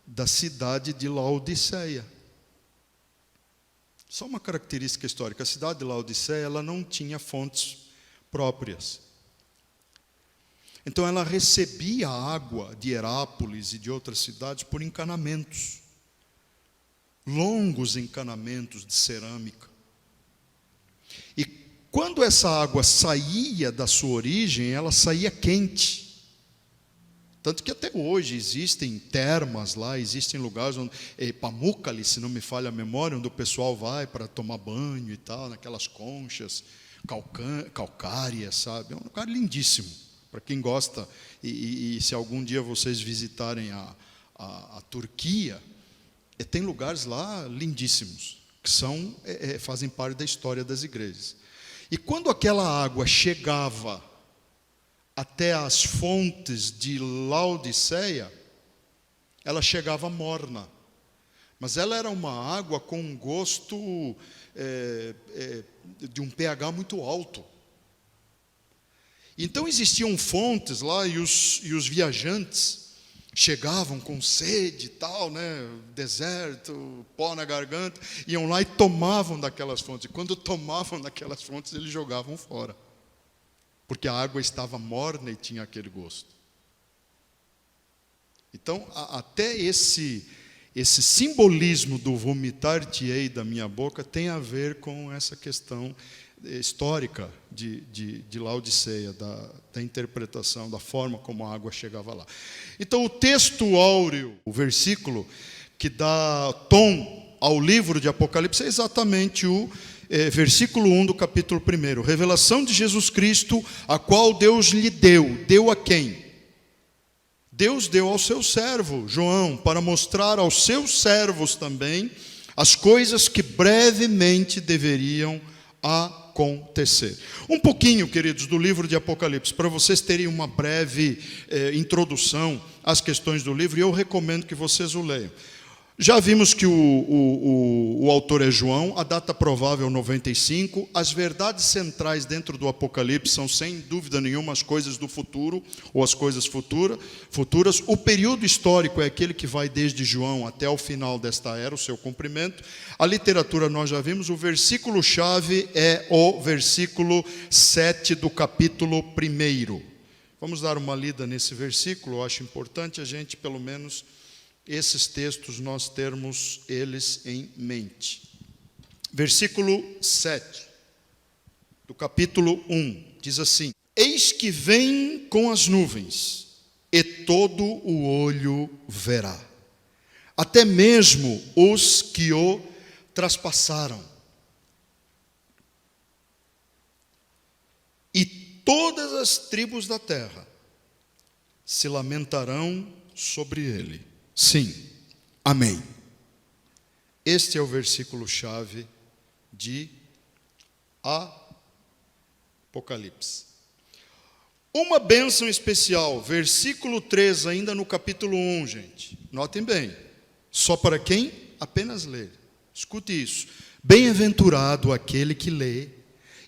da cidade de Laodiceia. Só uma característica histórica: a cidade de Laodiceia, ela não tinha fontes próprias. Então ela recebia água de Herápolis e de outras cidades por encanamentos. Longos encanamentos de cerâmica. E quando essa água saía da sua origem, ela saía quente. Tanto que até hoje existem termas lá, existem lugares onde, Pamukkale, se não me falha a memória, onde o pessoal vai para tomar banho e tal, naquelas conchas calcárias, sabe? É um lugar lindíssimo, para quem gosta. E se algum dia vocês visitarem a Turquia, tem lugares lá lindíssimos, que fazem parte da história das igrejas. E quando aquela água chegava até as fontes de Laodiceia, ela chegava morna. Mas ela era uma água com um gosto de um pH muito alto. Então existiam fontes lá, e os viajantes chegavam com sede e tal, né? Deserto, pó na garganta, iam lá e tomavam daquelas fontes. E quando tomavam daquelas fontes, eles jogavam fora, porque a água estava morna e tinha aquele gosto. Então, até esse simbolismo do vomitar-te-ei da minha boca tem a ver com essa questão histórica de Laodiceia, da interpretação, da forma como a água chegava lá. Então o texto áureo, o versículo que dá tom ao livro de Apocalipse, é exatamente o versículo 1 do capítulo 1. Revelação de Jesus Cristo, a qual Deus lhe deu a quem? Deus deu ao seu servo João, para mostrar aos seus servos também as coisas que brevemente deveriam acontecer. Um pouquinho, queridos, do livro de Apocalipse, para vocês terem uma breve introdução às questões do livro, e eu recomendo que vocês o leiam. Já vimos que o autor é João, a data provável 95, as verdades centrais dentro do Apocalipse são, sem dúvida nenhuma, as coisas do futuro, ou as coisas futuras. O período histórico é aquele que vai desde João até o final desta era, o seu cumprimento. A literatura nós já vimos, o versículo-chave é o versículo 7 do capítulo 1. Vamos dar uma lida nesse versículo, eu acho importante a gente, pelo menos, esses textos nós termos eles em mente. Versículo 7 do capítulo 1 diz assim: Eis que vem com as nuvens, e todo o olho verá, até mesmo os que o traspassaram, e todas as tribos da terra se lamentarão sobre ele. Sim, amém. Este é o versículo-chave de Apocalipse. Uma bênção especial, versículo 3, ainda no capítulo 1, gente. Notem bem, só para quem apenas lê. Escute isso. Bem-aventurado aquele que lê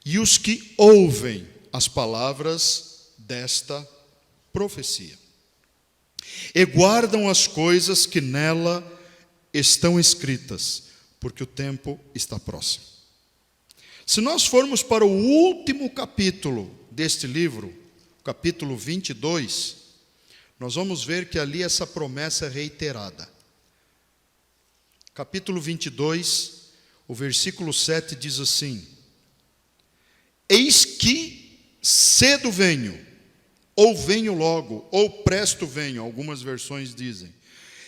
e os que ouvem as palavras desta profecia, e guardam as coisas que nela estão escritas, porque o tempo está próximo. Se nós formos para o último capítulo deste livro, capítulo 22, nós vamos ver que ali essa promessa é reiterada. Capítulo 22, o versículo 7 diz assim: Eis que cedo venho, ou venho logo, ou presto venho, algumas versões dizem.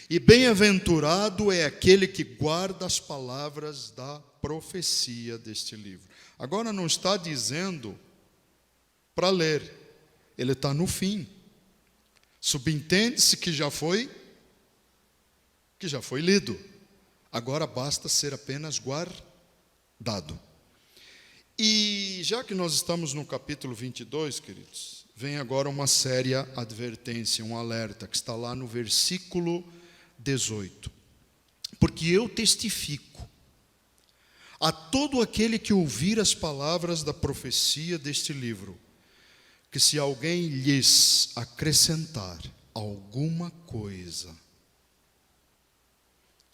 E bem-aventurado é aquele que guarda as palavras da profecia deste livro. Agora não está dizendo para ler, ele está no fim. Subentende-se que já foi lido. Agora basta ser apenas guardado. E já que nós estamos no capítulo 22, queridos, vem agora uma séria advertência, um alerta, que está lá no versículo 18. Porque eu testifico a todo aquele que ouvir as palavras da profecia deste livro, que se alguém lhes acrescentar alguma coisa,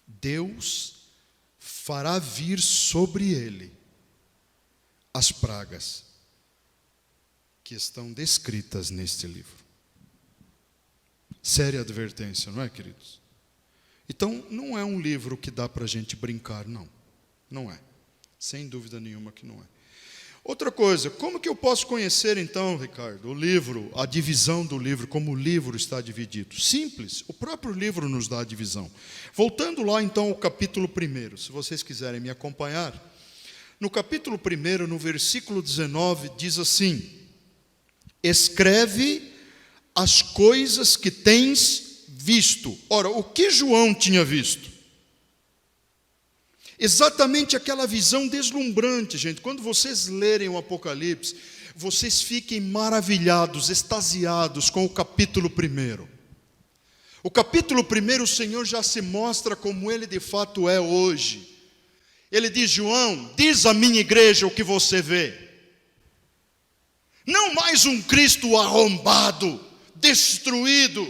Deus fará vir sobre ele as pragas que estão descritas neste livro. Séria advertência, não é, queridos? Então, não é um livro que dá para a gente brincar, não. Não é. Sem dúvida nenhuma que não é. Outra coisa, como que eu posso conhecer então, Ricardo, o livro, a divisão do livro, como o livro está dividido? Simples, o próprio livro nos dá a divisão. Voltando lá então ao capítulo 1, se vocês quiserem me acompanhar, no capítulo 1, no versículo 19, diz assim: escreve as coisas que tens visto. Ora, o que João tinha visto? Exatamente aquela visão deslumbrante, gente. Quando vocês lerem o Apocalipse, vocês fiquem maravilhados, extasiados com o capítulo 1. O capítulo 1, o Senhor já se mostra como Ele de fato é hoje. Ele diz: João, diz à minha igreja o que você vê. Não mais um Cristo arrombado, destruído,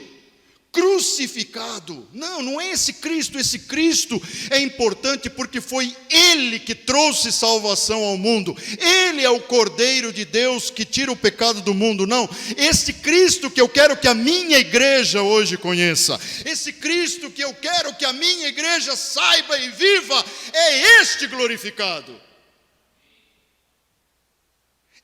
crucificado. Não é esse Cristo. Esse Cristo é importante porque foi Ele que trouxe salvação ao mundo. Ele é o Cordeiro de Deus que tira o pecado do mundo. Não, esse Cristo que eu quero que a minha igreja hoje conheça, esse Cristo que eu quero que a minha igreja saiba e viva, é este glorificado.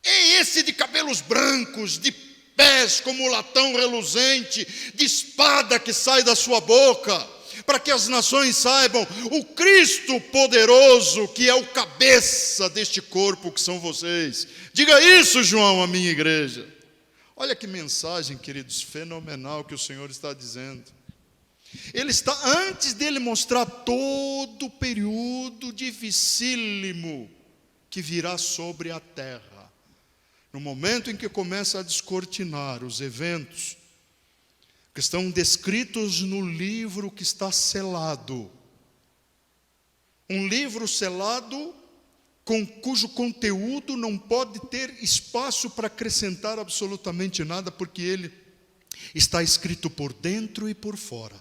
É esse de cabelos brancos, de pés como latão reluzente, de espada que sai da sua boca, para que as nações saibam o Cristo poderoso que é o cabeça deste corpo que são vocês. Diga isso, João, à minha igreja. Olha que mensagem, queridos, fenomenal que o Senhor está dizendo. Ele está, antes dele mostrar todo o período dificílimo que virá sobre a terra, no momento em que começa a descortinar os eventos que estão descritos no livro que está selado, Um livro selado, cujo conteúdo não pode ter espaço para acrescentar absolutamente nada, porque ele está escrito por dentro e por fora.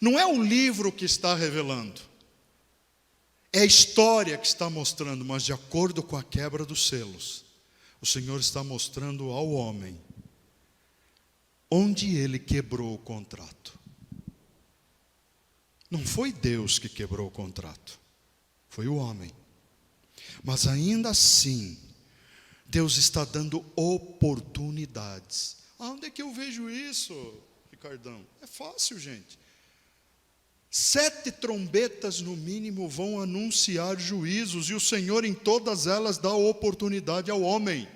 Não é o livro que está revelando, é a história que está mostrando, mas de acordo com a quebra dos selos, o Senhor está mostrando ao homem onde ele quebrou o contrato. Não foi Deus que quebrou o contrato, foi o homem. Mas ainda assim, Deus está dando oportunidades. Onde é que eu vejo isso, Ricardão? É fácil, gente. 7 trombetas no mínimo vão anunciar juízos, e o Senhor em todas elas dá oportunidade ao homem.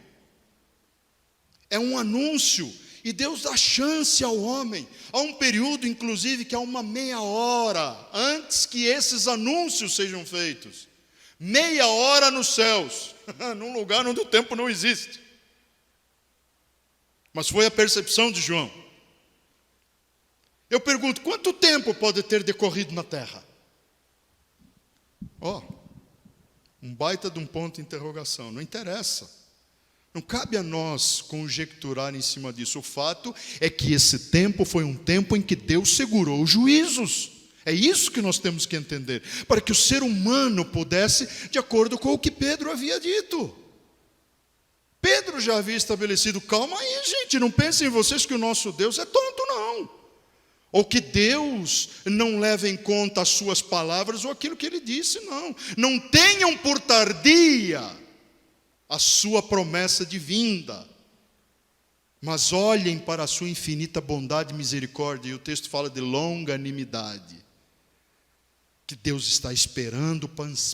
É um anúncio, e Deus dá chance ao homem. Há um período, inclusive, que há uma meia hora antes que esses anúncios sejam feitos. Meia hora nos céus, num lugar onde o tempo não existe. Mas foi a percepção de João. Eu pergunto, quanto tempo pode ter decorrido na terra? Um baita de um ponto de interrogação. Não interessa. Não cabe a nós conjecturar em cima disso. O fato é que esse tempo foi um tempo em que Deus segurou os juízos. É isso que nós temos que entender, para que o ser humano pudesse, de acordo com o que Pedro havia dito. Pedro já havia estabelecido, calma aí, gente, não pensem em vocês que o nosso Deus é tonto, não. Ou que Deus não leva em conta as suas palavras ou aquilo que ele disse, não. Não tenham por tardia a sua promessa de vinda, mas olhem para a sua infinita bondade e misericórdia, e o texto fala de longanimidade, que Deus está esperando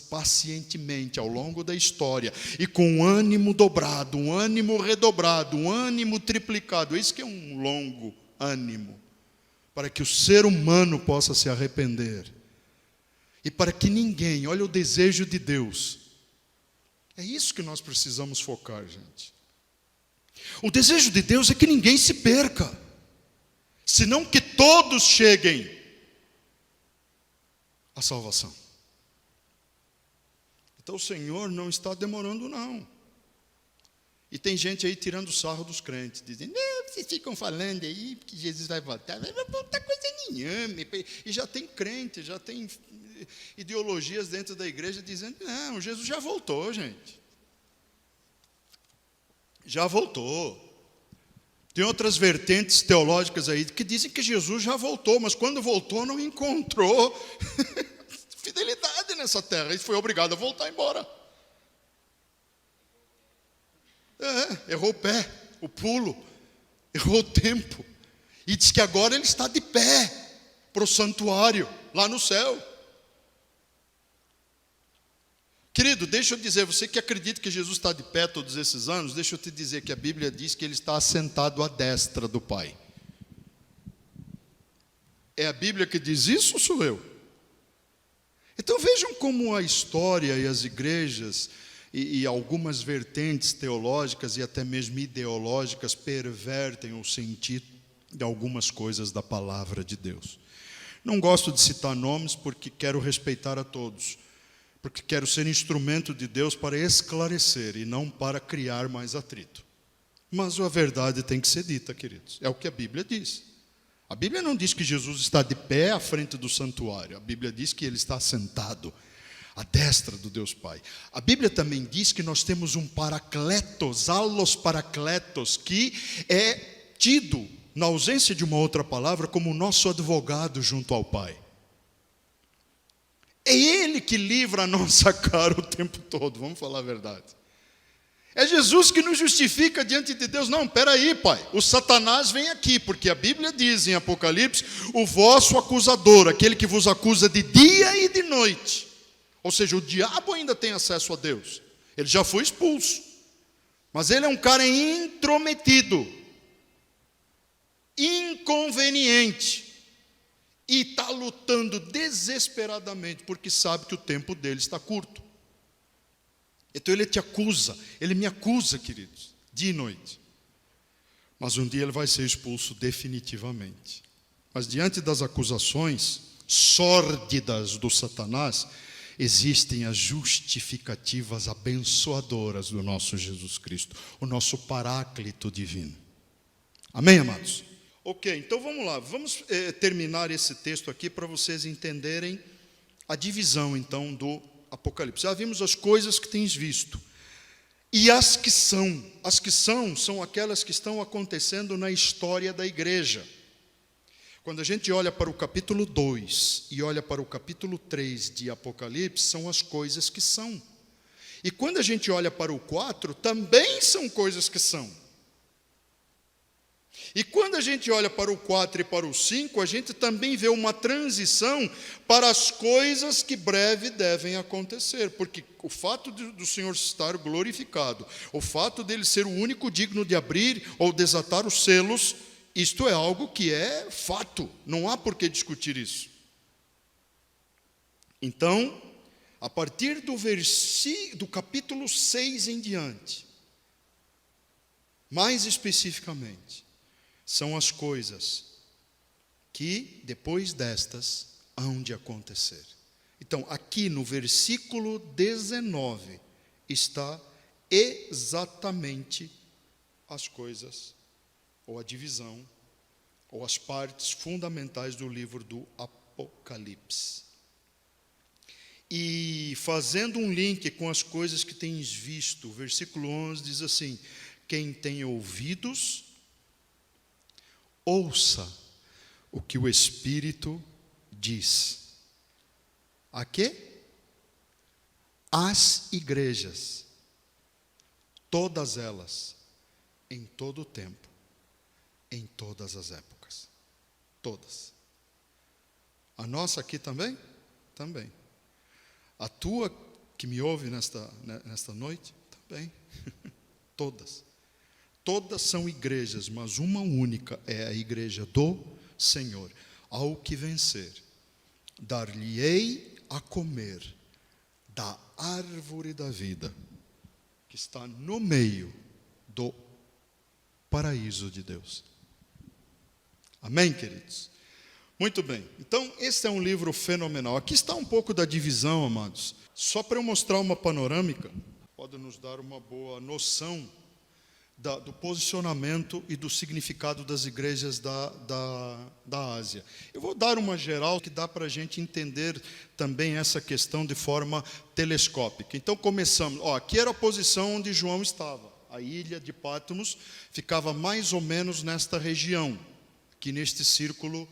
pacientemente ao longo da história, e com um ânimo dobrado, um ânimo redobrado, um ânimo triplicado. Isso que é um longo ânimo, para que o ser humano possa se arrepender, e para que ninguém, olha o desejo de Deus, é isso que nós precisamos focar, gente. O desejo de Deus é que ninguém se perca, senão que todos cheguem à salvação. Então o Senhor não está demorando, não. E tem gente aí tirando sarro dos crentes, dizendo, vocês ficam falando aí que Jesus vai voltar. Não vai voltar coisa nenhuma. E já tem crente, já tem ideologias dentro da igreja dizendo, não, Jesus já voltou, gente. Já voltou. Tem outras vertentes teológicas aí que dizem que Jesus já voltou, mas quando voltou não encontrou fidelidade nessa terra e foi obrigado a voltar embora. Errou o pé, o pulo, errou o tempo. E diz que agora ele está de pé para o santuário, lá no céu. Querido, deixa eu dizer, você que acredita que Jesus está de pé todos esses anos, deixa eu te dizer que a Bíblia diz que ele está assentado à destra do Pai. É a Bíblia que diz isso ou sou eu? Então vejam como a história e as igrejas e algumas vertentes teológicas e até mesmo ideológicas pervertem o sentido de algumas coisas da palavra de Deus. Não gosto de citar nomes porque quero respeitar a todos, porque quero ser instrumento de Deus para esclarecer e não para criar mais atrito. Mas a verdade tem que ser dita, queridos. É o que a Bíblia diz. A Bíblia não diz que Jesus está de pé à frente do santuário. A Bíblia diz que ele está sentado à destra do Deus Pai. A Bíblia também diz que nós temos um paracletos, allos paracletos, que é tido, na ausência de uma outra palavra, como o nosso advogado junto ao Pai. É Ele que livra a nossa cara o tempo todo, vamos falar a verdade. É Jesus que nos justifica diante de Deus. Não, peraí, Pai, o Satanás vem aqui, porque a Bíblia diz em Apocalipse, o vosso acusador, aquele que vos acusa de dia e de noite. Ou seja, o diabo ainda tem acesso a Deus. Ele já foi expulso. Mas ele é um cara intrometido, inconveniente, e está lutando desesperadamente, porque sabe que o tempo dele está curto. Então ele te acusa, ele me acusa, queridos, dia e noite. Mas um dia ele vai ser expulso definitivamente. Mas diante das acusações sórdidas do Satanás, existem as justificativas abençoadoras do nosso Jesus Cristo, o nosso Paráclito divino. Amém, amados? Ok, então vamos lá, vamos terminar esse texto aqui para vocês entenderem a divisão então do Apocalipse. Já vimos as coisas que tens visto. E as que são aquelas que estão acontecendo na história da igreja. Quando a gente olha para o capítulo 2 e olha para o capítulo 3 de Apocalipse, são as coisas que são. E quando a gente olha para o 4, também são coisas que são. E quando a gente olha para o 4 e para o 5, a gente também vê uma transição para as coisas que breve devem acontecer. Porque o fato do Senhor estar glorificado, o fato dele ser o único digno de abrir ou desatar os selos, isto é algo que é fato, não há por que discutir isso. Então, a partir do capítulo 6 em diante, mais especificamente, são as coisas que depois destas hão de acontecer. Então, aqui no versículo 19 está exatamente as coisas, ou a divisão, ou as partes fundamentais do livro do Apocalipse. E fazendo um link com as coisas que tens visto, o versículo 11 diz assim: quem tem ouvidos, ouça o que o Espírito diz. A quê? As igrejas, todas elas, em todo o tempo, em todas as épocas. Todas. A nossa aqui também? Também. A tua que me ouve nesta noite? Também. Todas. Todas são igrejas, mas uma única é a igreja do Senhor. Ao que vencer, dar-lhe-ei a comer da árvore da vida, que está no meio do paraíso de Deus. Amém, queridos? Muito bem. Então, esse é um livro fenomenal. Aqui está um pouco da divisão, amados. Só para eu mostrar uma panorâmica, pode nos dar uma boa noção do posicionamento e do significado das igrejas da Ásia. Eu vou dar uma geral que dá para a gente entender também essa questão de forma telescópica. Então começamos, aqui era a posição onde João estava. A ilha de Patmos ficava mais ou menos nesta região, aqui neste círculo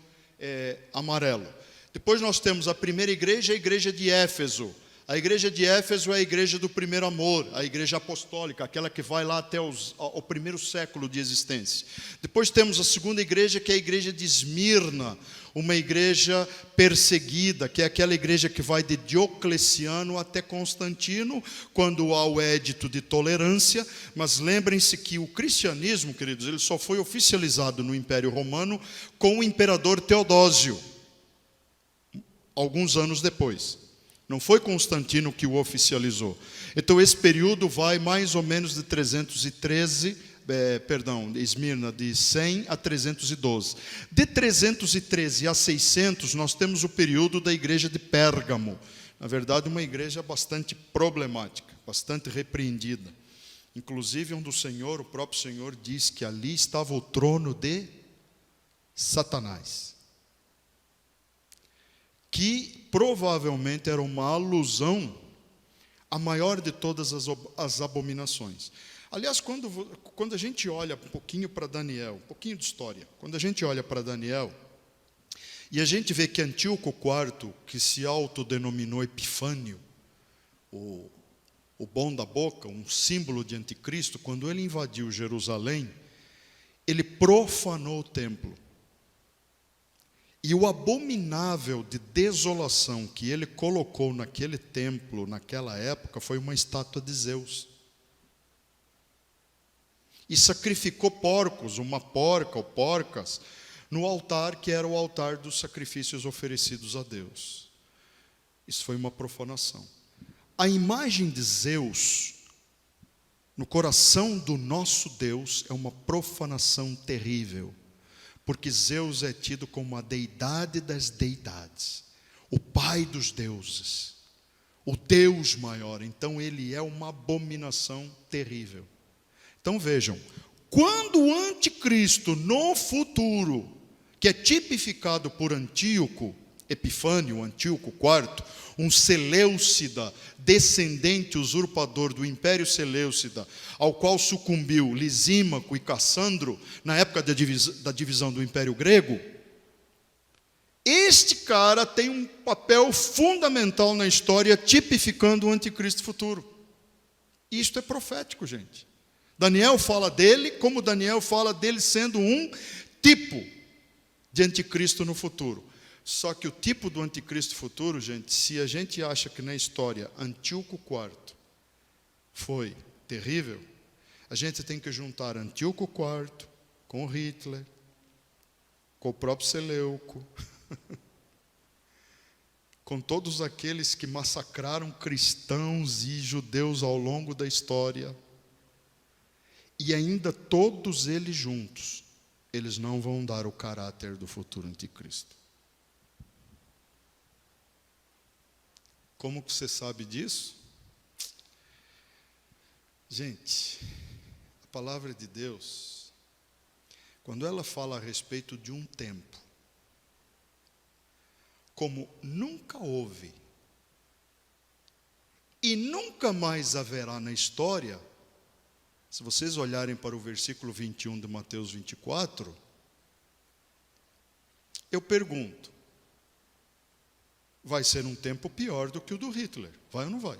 amarelo. Depois nós temos a primeira igreja, a igreja de Éfeso. A igreja de Éfeso é a igreja do primeiro amor, a igreja apostólica, aquela que vai lá até o primeiro século de existência. Depois temos a segunda igreja, que é a igreja de Esmirna, uma igreja perseguida, que é aquela igreja que vai de Diocleciano até Constantino, quando há o édito de tolerância. Mas lembrem-se que o cristianismo, queridos, ele só foi oficializado no Império Romano com o imperador Teodósio, alguns anos depois. Não foi Constantino que o oficializou. Então esse período vai mais ou menos de 313, Esmirna, de 100 a 312. De 313 a 600 nós temos o período da igreja de Pérgamo. Na verdade, uma igreja bastante problemática, bastante repreendida. Inclusive o próprio Senhor diz que ali estava o trono de Satanás, que provavelmente era uma alusão à maior de todas as abominações. Aliás, quando a gente olha um pouquinho para Daniel, um pouquinho de história, quando a gente olha para Daniel, e a gente vê que Antíoco IV, que se autodenominou Epifânio, o bom da boca, um símbolo de anticristo, quando ele invadiu Jerusalém, ele profanou o templo. E o abominável de desolação que ele colocou naquele templo, naquela época, foi uma estátua de Zeus. E sacrificou porcos, uma porca ou porcas, no altar que era o altar dos sacrifícios oferecidos a Deus. Isso foi uma profanação. A imagem de Zeus, no coração do nosso Deus, é uma profanação terrível. Porque Zeus é tido como a deidade das deidades, o pai dos deuses, o Deus maior. Então ele é uma abominação terrível. Então vejam, quando o anticristo no futuro, que é tipificado por Antíoco Epifânio, Antíoco IV, um Seleucida, descendente usurpador do Império Seleucida, ao qual sucumbiu Lisímaco e Cassandro, na época da divisão do Império Grego, este cara tem um papel fundamental na história, tipificando o anticristo futuro. Isto é profético, gente. Daniel fala dele, como Daniel fala dele sendo um tipo de anticristo no futuro. Só que o tipo do anticristo futuro, gente, se a gente acha que na história Antíoco IV foi terrível, a gente tem que juntar Antíoco IV com Hitler, com o próprio Seleuco, com todos aqueles que massacraram cristãos e judeus ao longo da história, e ainda todos eles juntos, eles não vão dar o caráter do futuro anticristo. Como que você sabe disso? Gente, a palavra de Deus, quando ela fala a respeito de um tempo, como nunca houve e nunca mais haverá na história, se vocês olharem para o versículo 21 de Mateus 24, eu pergunto, vai ser um tempo pior do que o do Hitler, vai ou não vai?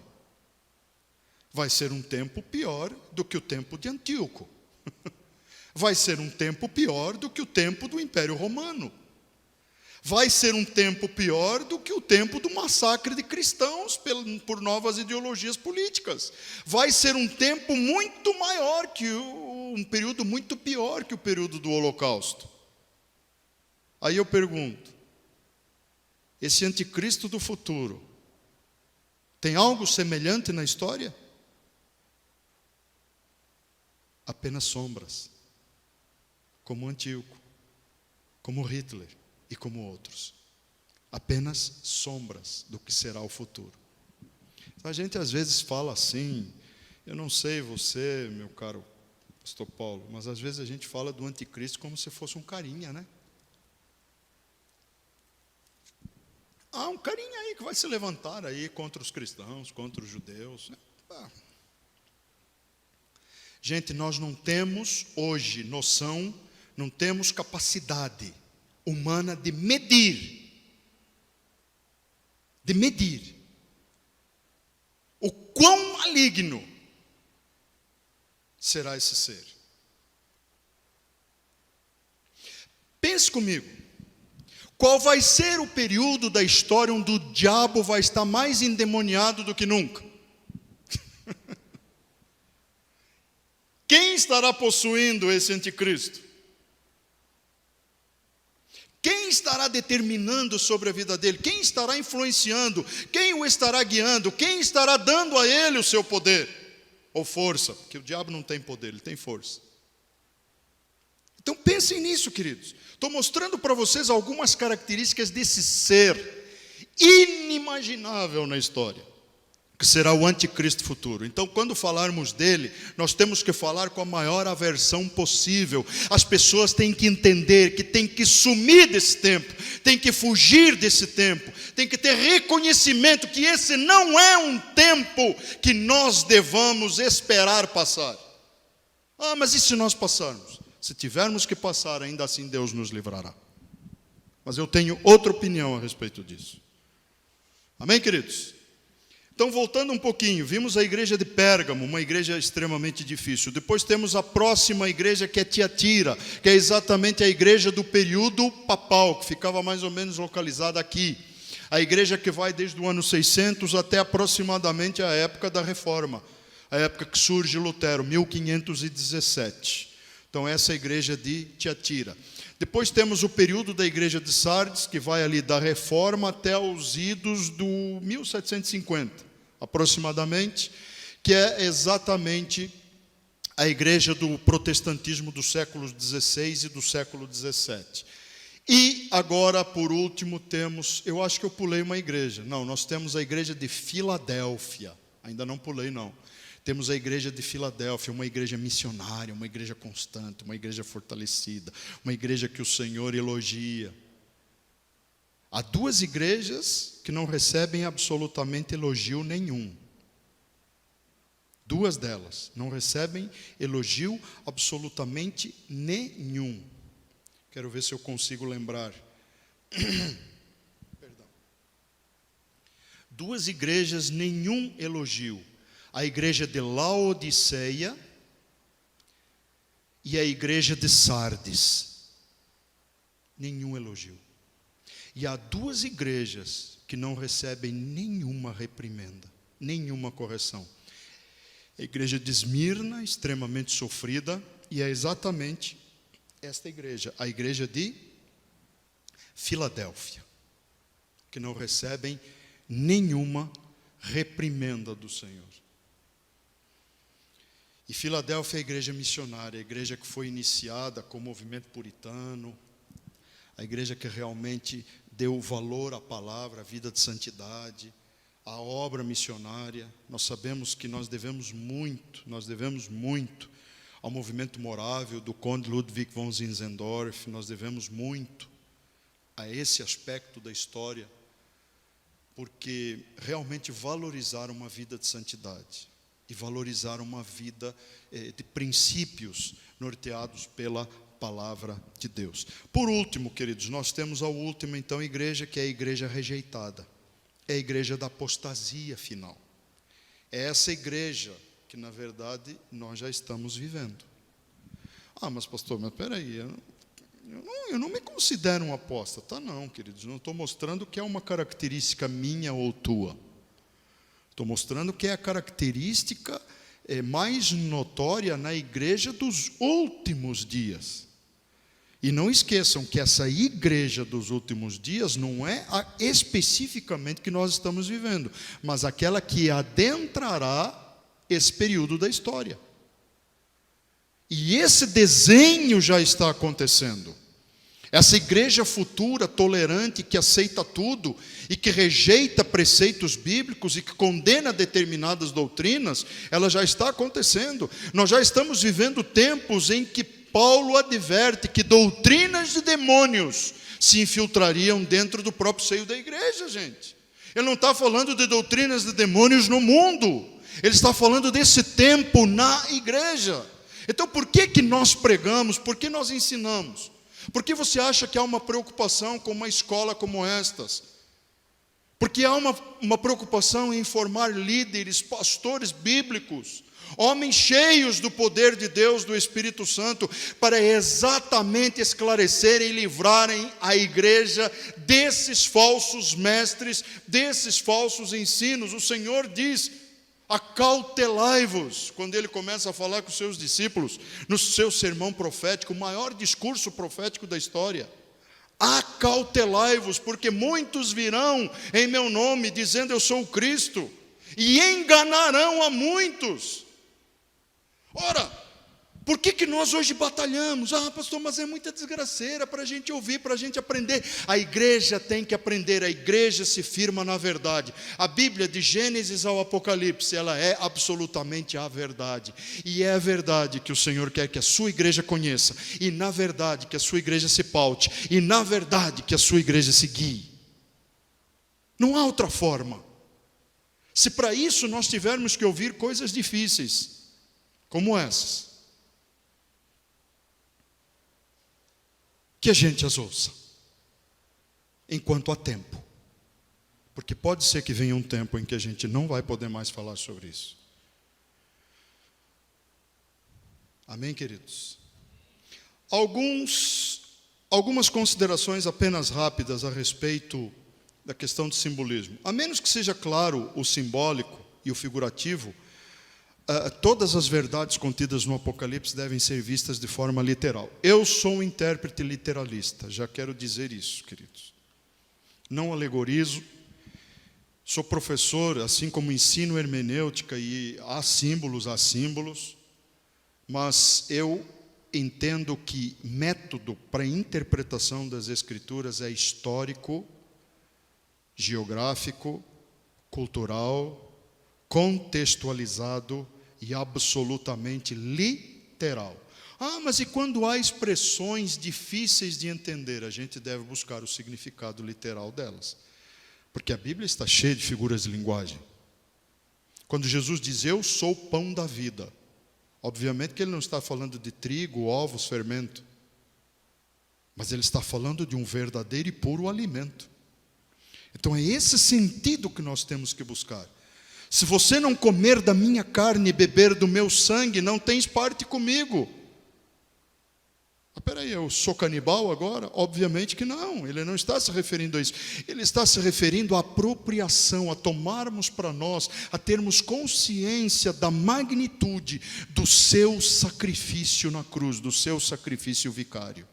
Vai ser um tempo pior do que o tempo de Antíoco. Vai ser um tempo pior do que o tempo do Império Romano. Vai ser um tempo pior do que o tempo do massacre de cristãos por novas ideologias políticas. Vai ser um tempo muito maior um período muito pior que o período do Holocausto. Aí eu pergunto, esse anticristo do futuro tem algo semelhante na história? Apenas sombras, como Antíoco, como Hitler e como outros. Apenas sombras do que será o futuro. A gente às vezes fala assim, eu não sei você, meu caro pastor Paulo, mas às vezes a gente fala do anticristo como se fosse um carinha, né? Um carinha aí que vai se levantar aí contra os cristãos, contra os judeus. Gente, nós não temos hoje noção, não temos capacidade humana de medir o quão maligno será esse ser. Pense comigo. Qual vai ser o período da história onde o diabo vai estar mais endemoniado do que nunca? Quem estará possuindo esse anticristo? Quem estará determinando sobre a vida dele? Quem estará influenciando? Quem o estará guiando? Quem estará dando a ele o seu poder? Ou força? Porque o diabo não tem poder, ele tem força. Então pensem nisso, queridos. Estou mostrando para vocês algumas características desse ser inimaginável na história, que será o anticristo futuro. Então, quando falarmos dele, nós temos que falar com a maior aversão possível. As pessoas têm que entender que tem que sumir desse tempo, tem que fugir desse tempo, tem que ter reconhecimento que esse não é um tempo que nós devamos esperar passar. Mas e se nós passarmos? Se tivermos que passar, ainda assim Deus nos livrará. Mas eu tenho outra opinião a respeito disso. Amém, queridos? Então, voltando um pouquinho, vimos a igreja de Pérgamo, uma igreja extremamente difícil. Depois temos a próxima igreja, que é Tiatira, que é exatamente a igreja do período papal, que ficava mais ou menos localizada aqui. A igreja que vai desde o ano 600 até aproximadamente a época da Reforma, a época que surge Lutero, 1517. Então, essa é a igreja de Tiatira. Depois temos o período da igreja de Sardes, que vai ali da Reforma até os idos do 1750, aproximadamente, que é exatamente a igreja do protestantismo dos séculos XVI e do século XVII. E agora, por último, temos, eu acho que eu pulei uma igreja. Não, nós temos a igreja de Filadélfia. Ainda não pulei, não. Temos a igreja de Filadélfia, uma igreja missionária, uma igreja constante, uma igreja fortalecida, uma igreja que o Senhor elogia. Há duas igrejas que não recebem absolutamente elogio nenhum. Duas delas não recebem elogio absolutamente nenhum. Quero ver se eu consigo lembrar. Perdão. Duas igrejas, nenhum elogio. A igreja de Laodiceia e a igreja de Sardes. Nenhum elogio. E há duas igrejas que não recebem nenhuma reprimenda, nenhuma correção. A igreja de Esmirna, extremamente sofrida, e é exatamente esta igreja, a igreja de Filadélfia, que não recebem nenhuma reprimenda do Senhor. E Filadélfia é a igreja missionária, a igreja que foi iniciada com o movimento puritano, a igreja que realmente deu valor à palavra, à vida de santidade, à obra missionária. Nós sabemos que nós devemos muito ao movimento morável do conde Ludwig von Zinzendorf, nós devemos muito a esse aspecto da história, porque realmente valorizar uma vida de santidade e valorizar uma vida de princípios norteados pela palavra de Deus. Por último, queridos, nós temos a última então igreja, que é a igreja rejeitada, é a igreja da apostasia final. É essa igreja que na verdade nós já estamos vivendo. Mas pastor, mas peraí, eu não me considero um apóstata. Não, queridos, não estou mostrando que é uma característica minha ou tua. Estou mostrando que é a característica mais notória na igreja dos últimos dias. E não esqueçam que essa igreja dos últimos dias não é especificamente que nós estamos vivendo, mas aquela que adentrará esse período da história. E esse desenho já está acontecendo. Essa igreja futura, tolerante, que aceita tudo e que rejeita preceitos bíblicos e que condena determinadas doutrinas, ela já está acontecendo. Nós já estamos vivendo tempos em que Paulo adverte que doutrinas de demônios se infiltrariam dentro do próprio seio da igreja, gente. Ele não está falando de doutrinas de demônios no mundo. Ele está falando desse tempo na igreja. Então, por que nós pregamos? Por que nós ensinamos? Por que você acha que há uma preocupação com uma escola como estas? Porque há uma preocupação em formar líderes, pastores bíblicos, homens cheios do poder de Deus, do Espírito Santo, para exatamente esclarecerem e livrarem a igreja desses falsos mestres, desses falsos ensinos. O Senhor diz: acautelai-vos, quando ele começa a falar com os seus discípulos, no seu sermão profético, o maior discurso profético da história. Acautelai-vos, porque muitos virão em meu nome, dizendo eu sou o Cristo, e enganarão a muitos. Ora, por que nós hoje batalhamos? Pastor, mas é muita desgraceira para a gente ouvir, para a gente aprender. A igreja tem que aprender, a igreja se firma na verdade. A Bíblia, de Gênesis ao Apocalipse, ela é absolutamente a verdade. E é a verdade que o Senhor quer que a sua igreja conheça, e na verdade que a sua igreja se paute, e na verdade que a sua igreja se guie. Não há outra forma. Se para isso nós tivermos que ouvir coisas difíceis, como essas, que a gente as ouça, enquanto há tempo. Porque pode ser que venha um tempo em que a gente não vai poder mais falar sobre isso. Amém, queridos? Algumas considerações apenas rápidas a respeito da questão de simbolismo. A menos que seja claro o simbólico e o figurativo, todas as verdades contidas no Apocalipse devem ser vistas de forma literal. Eu sou um intérprete literalista, já quero dizer isso, queridos. Não alegorizo, sou professor, assim como ensino hermenêutica, e há símbolos, mas eu entendo que método para interpretação das Escrituras é histórico, geográfico, cultural, contextualizado e absolutamente literal. Mas e quando há expressões difíceis de entender, a gente deve buscar o significado literal delas. Porque a Bíblia está cheia de figuras de linguagem. Quando Jesus diz, eu sou o pão da vida, obviamente que ele não está falando de trigo, ovos, fermento. Mas ele está falando de um verdadeiro e puro alimento. Então é esse sentido que nós temos que buscar. Se você não comer da minha carne e beber do meu sangue, não tens parte comigo. Espera aí, eu sou canibal agora? Obviamente que não, ele não está se referindo a isso. Ele está se referindo à apropriação, a tomarmos para nós, a termos consciência da magnitude do seu sacrifício na cruz, do seu sacrifício vicário.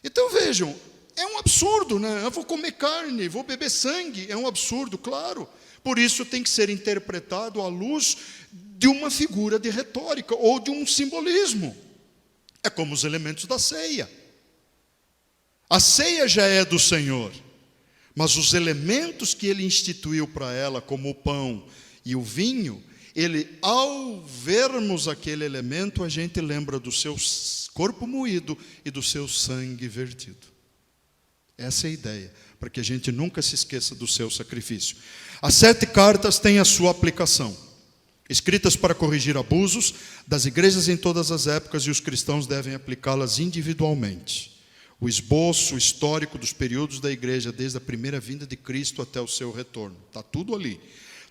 Então vejam, é um absurdo, né? Eu vou comer carne, vou beber sangue, é um absurdo, claro. Por isso tem que ser interpretado à luz de uma figura de retórica ou de um simbolismo. É como os elementos da ceia. A ceia já é do Senhor, mas os elementos que ele instituiu para ela, como o pão e o vinho, ele, ao vermos aquele elemento, a gente lembra do seu corpo moído e do seu sangue vertido. Essa é a ideia, para que a gente nunca se esqueça do seu sacrifício. As 7 cartas têm a sua aplicação. Escritas para corrigir abusos das igrejas em todas as épocas, e os cristãos devem aplicá-las individualmente. O esboço histórico dos períodos da igreja, desde a primeira vinda de Cristo até o seu retorno. Está tudo ali.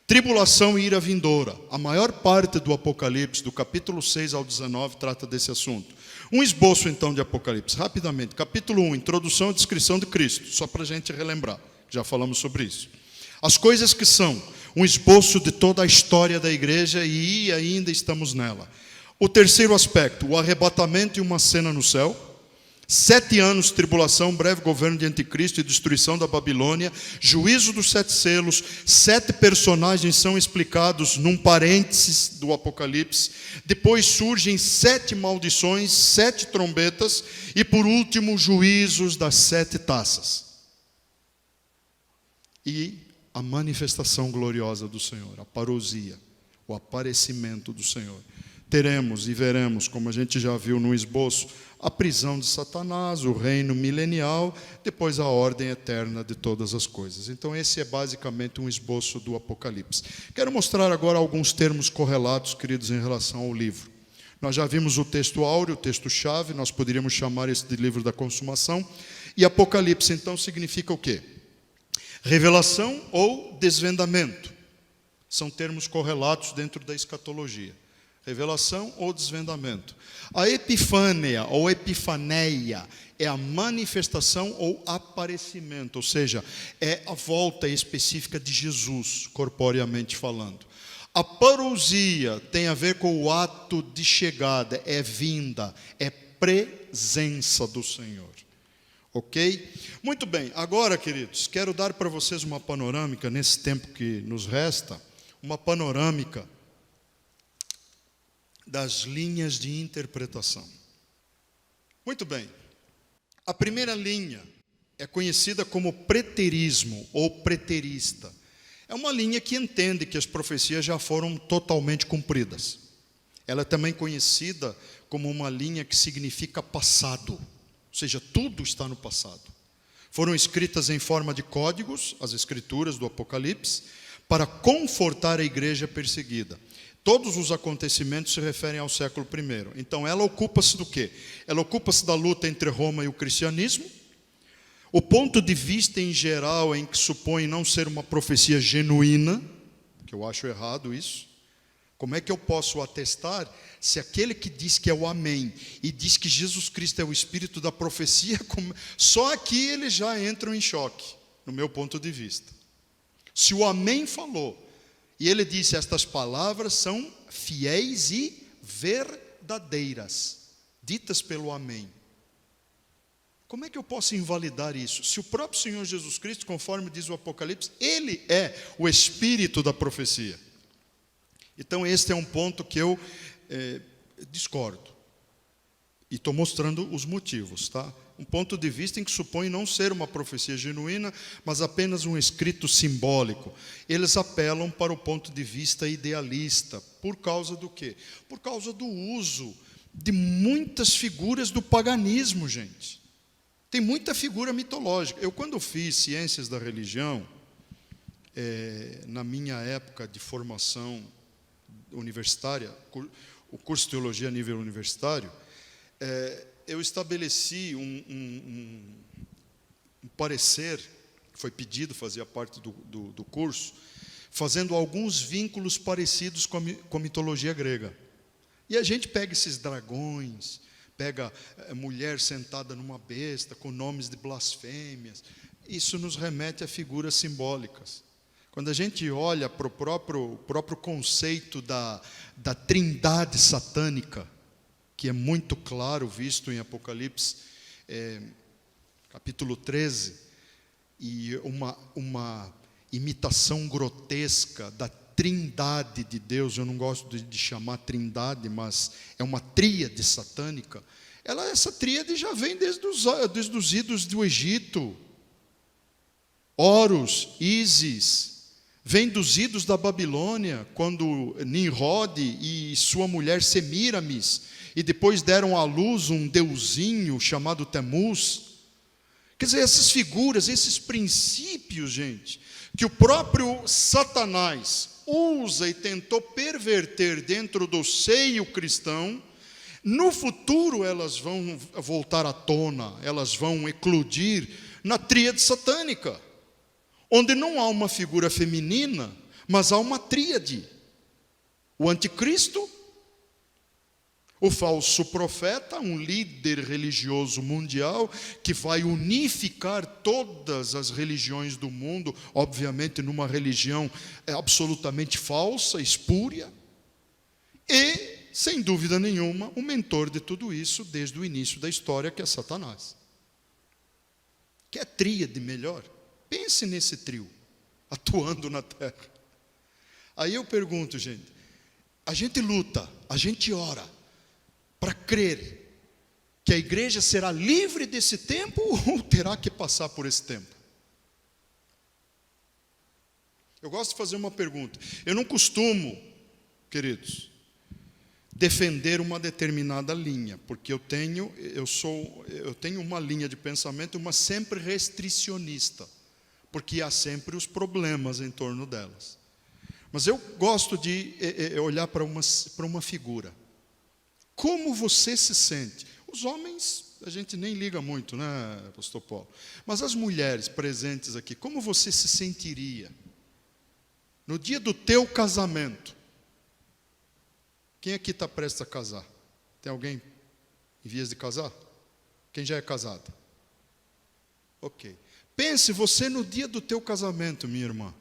Tribulação e ira vindoura. A maior parte do Apocalipse, do capítulo 6 ao 19, trata desse assunto. Um esboço então de Apocalipse, rapidamente. Capítulo 1, introdução e descrição de Cristo, só para a gente relembrar, já falamos sobre isso. As coisas que são, um esboço de toda a história da igreja, e ainda estamos nela. O terceiro aspecto, o arrebatamento e uma cena no céu. 7 anos de tribulação, breve governo de anticristo e destruição da Babilônia, juízo dos 7 selos. 7 personagens são explicados num parênteses do Apocalipse. Depois surgem 7 maldições, 7 trombetas, e por último, juízos das 7 taças. E a manifestação gloriosa do Senhor, a parousia, o aparecimento do Senhor. Teremos e veremos, como a gente já viu no esboço, a prisão de Satanás, o reino milenial, depois a ordem eterna de todas as coisas. Então esse é basicamente um esboço do Apocalipse. Quero mostrar agora alguns termos correlatos, queridos, em relação ao livro. Nós já vimos o texto áureo, o texto-chave, nós poderíamos chamar esse de livro da consumação. E Apocalipse, então, significa o quê? Revelação ou desvendamento. São termos correlatos dentro da escatologia. Revelação ou desvendamento. A epifânia ou epifaneia é a manifestação ou aparecimento, ou seja, é a volta específica de Jesus, corporeamente falando. A parousia tem a ver com o ato de chegada, é vinda, é presença do Senhor. Ok? Muito bem, agora, queridos, quero dar para vocês uma panorâmica, nesse tempo que nos resta, uma panorâmica das linhas de interpretação. Muito bem, a primeira linha é conhecida como preterismo ou preterista. É uma linha que entende que as profecias já foram totalmente cumpridas. Ela é também conhecida como uma linha que significa passado, ou seja, tudo está no passado. Foram escritas em forma de códigos, as escrituras do Apocalipse, para confortar a igreja perseguida. Todos os acontecimentos se referem ao século I. Então ela ocupa-se do quê? Ela ocupa-se da luta entre Roma e o cristianismo. O ponto de vista em geral em que supõe não ser uma profecia genuína, que eu acho errado isso. Como é que eu posso atestar se aquele que diz que é o Amém e diz que Jesus Cristo é o espírito da profecia, só aqui eles já entram em choque, no meu ponto de vista. Se o Amém falou, e ele disse, estas palavras são fiéis e verdadeiras, ditas pelo Amém. Como é que eu posso invalidar isso? Se o próprio Senhor Jesus Cristo, conforme diz o Apocalipse, Ele é o espírito da profecia. Então este é um ponto que eu Discordo. E estou mostrando os motivos, tá? Um ponto de vista em que supõe não ser uma profecia genuína, mas apenas um escrito simbólico. Eles apelam para o ponto de vista idealista. Por causa do quê? Por causa do uso de muitas figuras do paganismo, gente. Tem muita figura mitológica. Eu, quando fiz ciências da religião, na minha época de formação universitária, o curso de teologia a nível universitário, eu estabeleci um parecer, que foi pedido, fazia parte do curso, fazendo alguns vínculos parecidos com a mitologia grega. E a gente pega esses dragões, pega mulher sentada numa besta, com nomes de blasfêmias. Isso nos remete a figuras simbólicas. Quando a gente olha para o próprio conceito da trindade satânica, que é muito claro, visto em Apocalipse, capítulo 13, e uma imitação grotesca da trindade de Deus. Eu não gosto de chamar trindade, mas é uma tríade satânica. Essa tríade já vem desde os ídolos do Egito. Horus, Ísis, vem dos ídolos da Babilônia, quando Nimrod e sua mulher Semíramis, e depois deram à luz um deusinho chamado Temuz. Quer dizer, essas figuras, esses princípios, gente, que o próprio Satanás usa e tentou perverter dentro do seio cristão, no futuro elas vão voltar à tona, elas vão eclodir na tríade satânica, onde não há uma figura feminina, mas há uma tríade: o anticristo, o falso profeta, um líder religioso mundial que vai unificar todas as religiões do mundo, obviamente numa religião absolutamente falsa, espúria, e, sem dúvida nenhuma, o mentor de tudo isso desde o início da história, que é Satanás. Quer tríade melhor? Pense nesse trio atuando na terra. Aí eu pergunto, gente, a gente luta, a gente ora para crer que a igreja será livre desse tempo ou terá que passar por esse tempo? Eu gosto de fazer uma pergunta. Eu não costumo, queridos, defender uma determinada linha, porque eu tenho uma linha de pensamento, mas sempre restricionista, porque há sempre os problemas em torno delas. Mas eu gosto de olhar para uma figura. Como você se sente? Os homens, a gente nem liga muito, né, pastor Paulo? Mas as mulheres presentes aqui, como você se sentiria no dia do teu casamento? Quem aqui está prestes a casar? Tem alguém em vias de casar? Quem já é casado? Ok. Pense você no dia do teu casamento, minha irmã.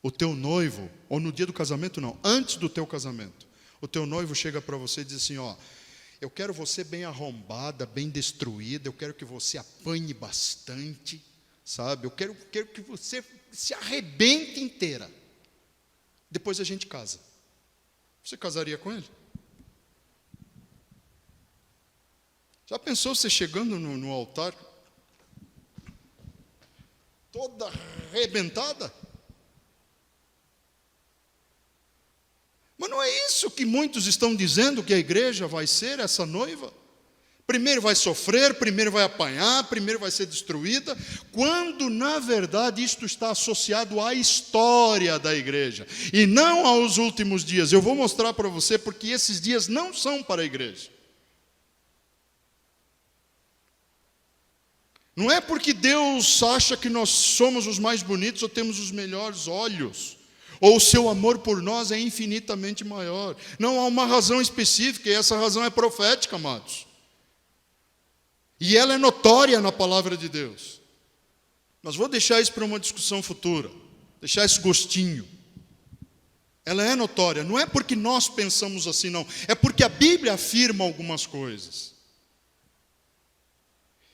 O teu noivo, ou no dia do casamento não, antes do teu casamento. O teu noivo chega para você e diz assim, eu quero você bem arrombada, bem destruída, eu quero que você apanhe bastante, sabe? Eu quero que você se arrebente inteira. Depois a gente casa. Você casaria com ele? Já pensou você chegando no altar, toda arrebentada? Mas não é isso que muitos estão dizendo que a igreja vai ser, essa noiva? Primeiro vai sofrer, primeiro vai apanhar, primeiro vai ser destruída, quando na verdade isto está associado à história da igreja e não aos últimos dias. Eu vou mostrar para você porque esses dias não são para a igreja. Não é porque Deus acha que nós somos os mais bonitos ou temos os melhores olhos, ou o seu amor por nós é infinitamente maior. Não há uma razão específica, e essa razão é profética, amados. E ela é notória na palavra de Deus. Mas vou deixar isso para uma discussão futura, deixar esse gostinho. Ela é notória, não é porque nós pensamos assim, não. É porque a Bíblia afirma algumas coisas.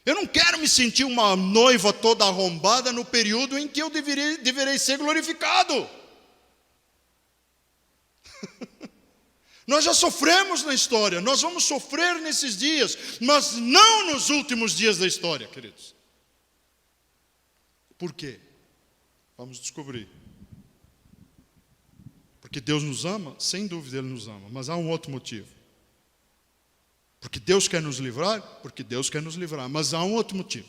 Eu não quero me sentir uma noiva toda arrombada no período em que eu deverei ser glorificado. Nós já sofremos na história, nós vamos sofrer nesses dias, mas não nos últimos dias da história, queridos. Por quê? Vamos descobrir. Porque Deus nos ama? Sem dúvida Ele nos ama, mas há um outro motivo. Porque Deus quer nos livrar? Porque Deus quer nos livrar, mas há um outro motivo.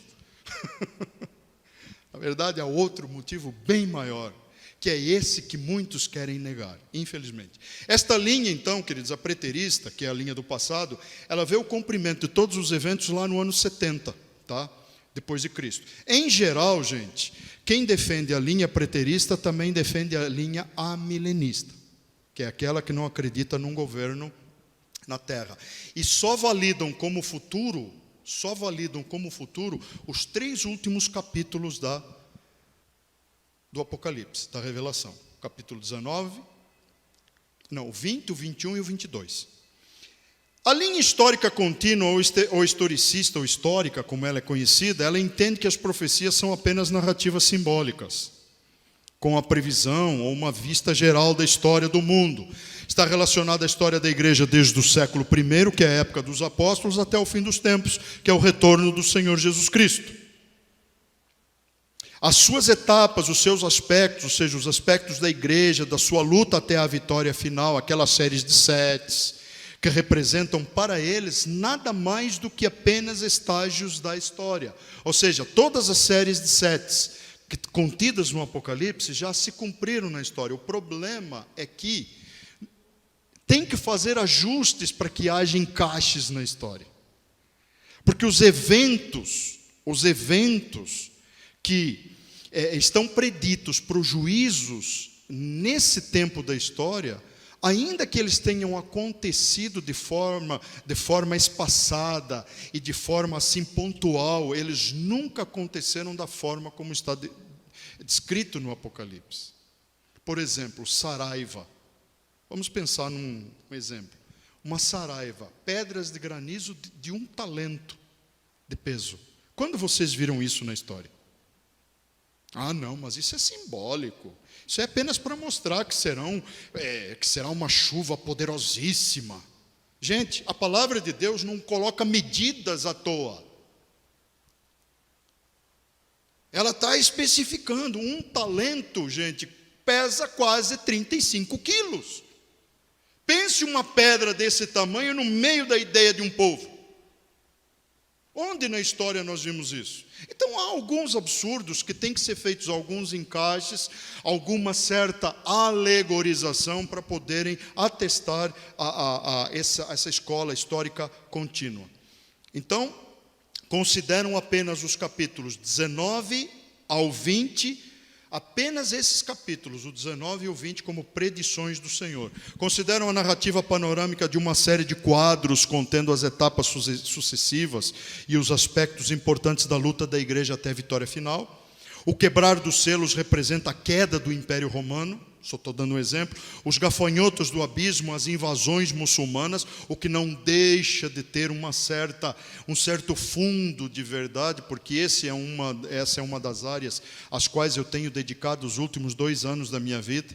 Na verdade, há outro motivo bem maior, que é esse que muitos querem negar, infelizmente. Esta linha, então, queridos, a preterista, que é a linha do passado, ela vê o cumprimento de todos os eventos lá no ano 70, tá? Depois de Cristo. Em geral, gente, quem defende a linha preterista também defende a linha amilenista, que é aquela que não acredita num governo na Terra. E só validam como futuro os 3 últimos capítulos do Apocalipse, da Revelação. Capítulo 20, o 21 e o 22. A linha histórica contínua, ou historicista, ou histórica, como ela é conhecida, ela entende que as profecias são apenas narrativas simbólicas, com a previsão ou uma vista geral da história do mundo. Está relacionada à história da igreja desde o século I, que é a época dos apóstolos, até o fim dos tempos, que é o retorno do Senhor Jesus Cristo. As suas etapas, os seus aspectos, ou seja, os aspectos da igreja, da sua luta até a vitória final, aquelas séries de setes, que representam para eles nada mais do que apenas estágios da história. Ou seja, todas as séries de setes contidas no Apocalipse já se cumpriram na história. O problema é que tem que fazer ajustes para que haja encaixes na história. Porque os eventos que estão preditos para os juízos nesse tempo da história, ainda que eles tenham acontecido de forma espaçada e de forma assim pontual, eles nunca aconteceram da forma como está descrito no Apocalipse. Por exemplo, Saraiva. Vamos pensar num exemplo. Uma saraiva, pedras de granizo de 1 talento de peso. Quando vocês viram isso na história? Ah, não, mas isso é simbólico. Isso é apenas para mostrar que será uma chuva poderosíssima. Gente, a palavra de Deus não coloca medidas à toa. Ela está especificando. 1 talento, gente, pesa quase 35 quilos. Pense uma pedra desse tamanho no meio da ideia de um povo. Onde na história nós vimos isso? Então há alguns absurdos que tem que ser feitos, alguns encaixes, alguma certa alegorização para poderem atestar essa escola histórica contínua. Então, consideram apenas os capítulos 19 ao 20, apenas esses capítulos, o 19 e o 20, como predições do Senhor. Consideram a narrativa panorâmica de uma série de quadros contendo as etapas sucessivas e os aspectos importantes da luta da igreja até a vitória final. O quebrar dos selos representa a queda do Império Romano. Só estou dando um exemplo. Os gafanhotos do abismo, as invasões muçulmanas, o que não deixa de ter um certo fundo de verdade, porque essa é uma das áreas às quais eu tenho dedicado os últimos 2 anos da minha vida.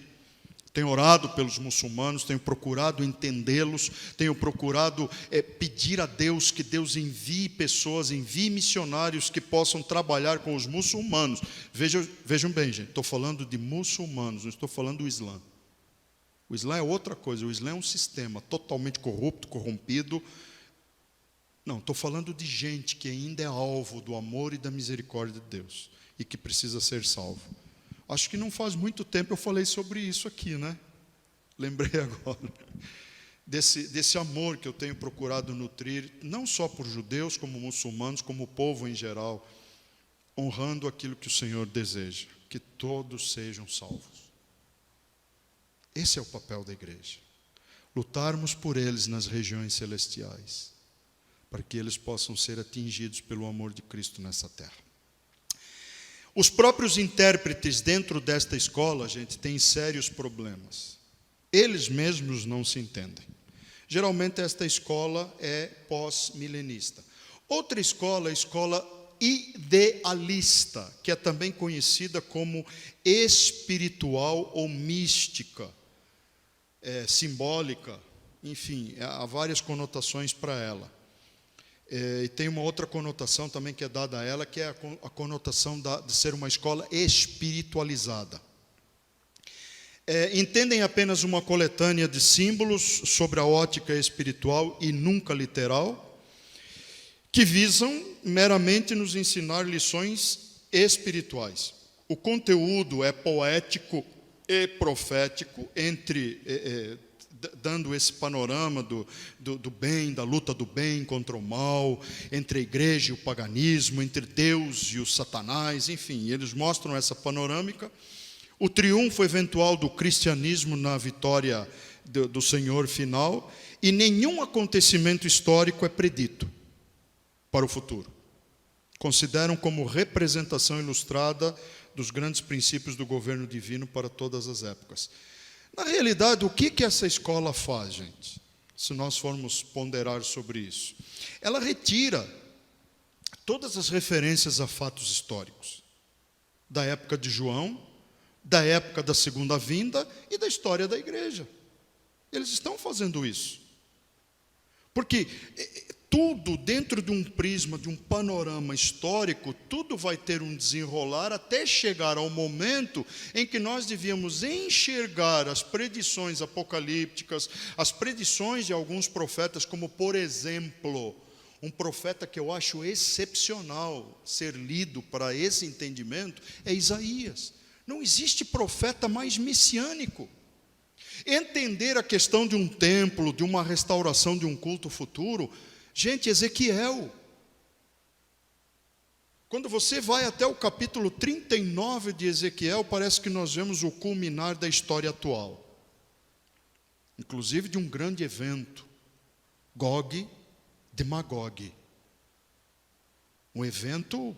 Tenho orado pelos muçulmanos, tenho procurado entendê-los, tenho procurado pedir a Deus que Deus envie pessoas, envie missionários que possam trabalhar com os muçulmanos. Vejam bem, gente, estou falando de muçulmanos, não estou falando do Islã. O Islã é outra coisa, o Islã é um sistema totalmente corrupto, corrompido. Não, estou falando de gente que ainda é alvo do amor e da misericórdia de Deus e que precisa ser salvo. Acho que não faz muito tempo eu falei sobre isso aqui, né? Lembrei agora. Desse amor que eu tenho procurado nutrir, não só por judeus, como muçulmanos, como o povo em geral, honrando aquilo que o Senhor deseja, que todos sejam salvos. Esse é o papel da igreja. Lutarmos por eles nas regiões celestiais, para que eles possam ser atingidos pelo amor de Cristo nessa terra. Os próprios intérpretes dentro desta escola, gente, têm sérios problemas. Eles mesmos não se entendem. Geralmente esta escola é pós-milenista. Outra escola é a escola idealista, que é também conhecida como espiritual ou mística, simbólica, enfim, há várias conotações para ela. E tem uma outra conotação também que é dada a ela, que é a conotação de ser uma escola espiritualizada. Entendem apenas uma coletânea de símbolos sobre a ótica espiritual e nunca literal, que visam meramente nos ensinar lições espirituais. O conteúdo é poético e profético, dando esse panorama do bem, da luta do bem contra o mal, entre a igreja e o paganismo, entre Deus e o Satanás, enfim, eles mostram essa panorâmica. O triunfo eventual do cristianismo na vitória do Senhor final, e nenhum acontecimento histórico é predito para o futuro. Consideram como representação ilustrada dos grandes princípios do governo divino para todas as épocas. Na realidade, o que essa escola faz, gente? Se nós formos ponderar sobre isso. Ela retira todas as referências a fatos históricos, da época de João, da época da segunda vinda e da história da igreja. Eles estão fazendo isso. Porque tudo dentro de um prisma, de um panorama histórico, tudo vai ter um desenrolar até chegar ao momento em que nós devíamos enxergar as predições apocalípticas, as predições de alguns profetas, como, por exemplo, um profeta que eu acho excepcional ser lido para esse entendimento, é Isaías. Não existe profeta mais messiânico. Entender a questão de um templo, de uma restauração de um culto futuro, gente, Ezequiel. Quando você vai até o capítulo 39 de Ezequiel, parece que nós vemos o culminar da história atual. Inclusive de um grande evento, Gog de Magog. Um evento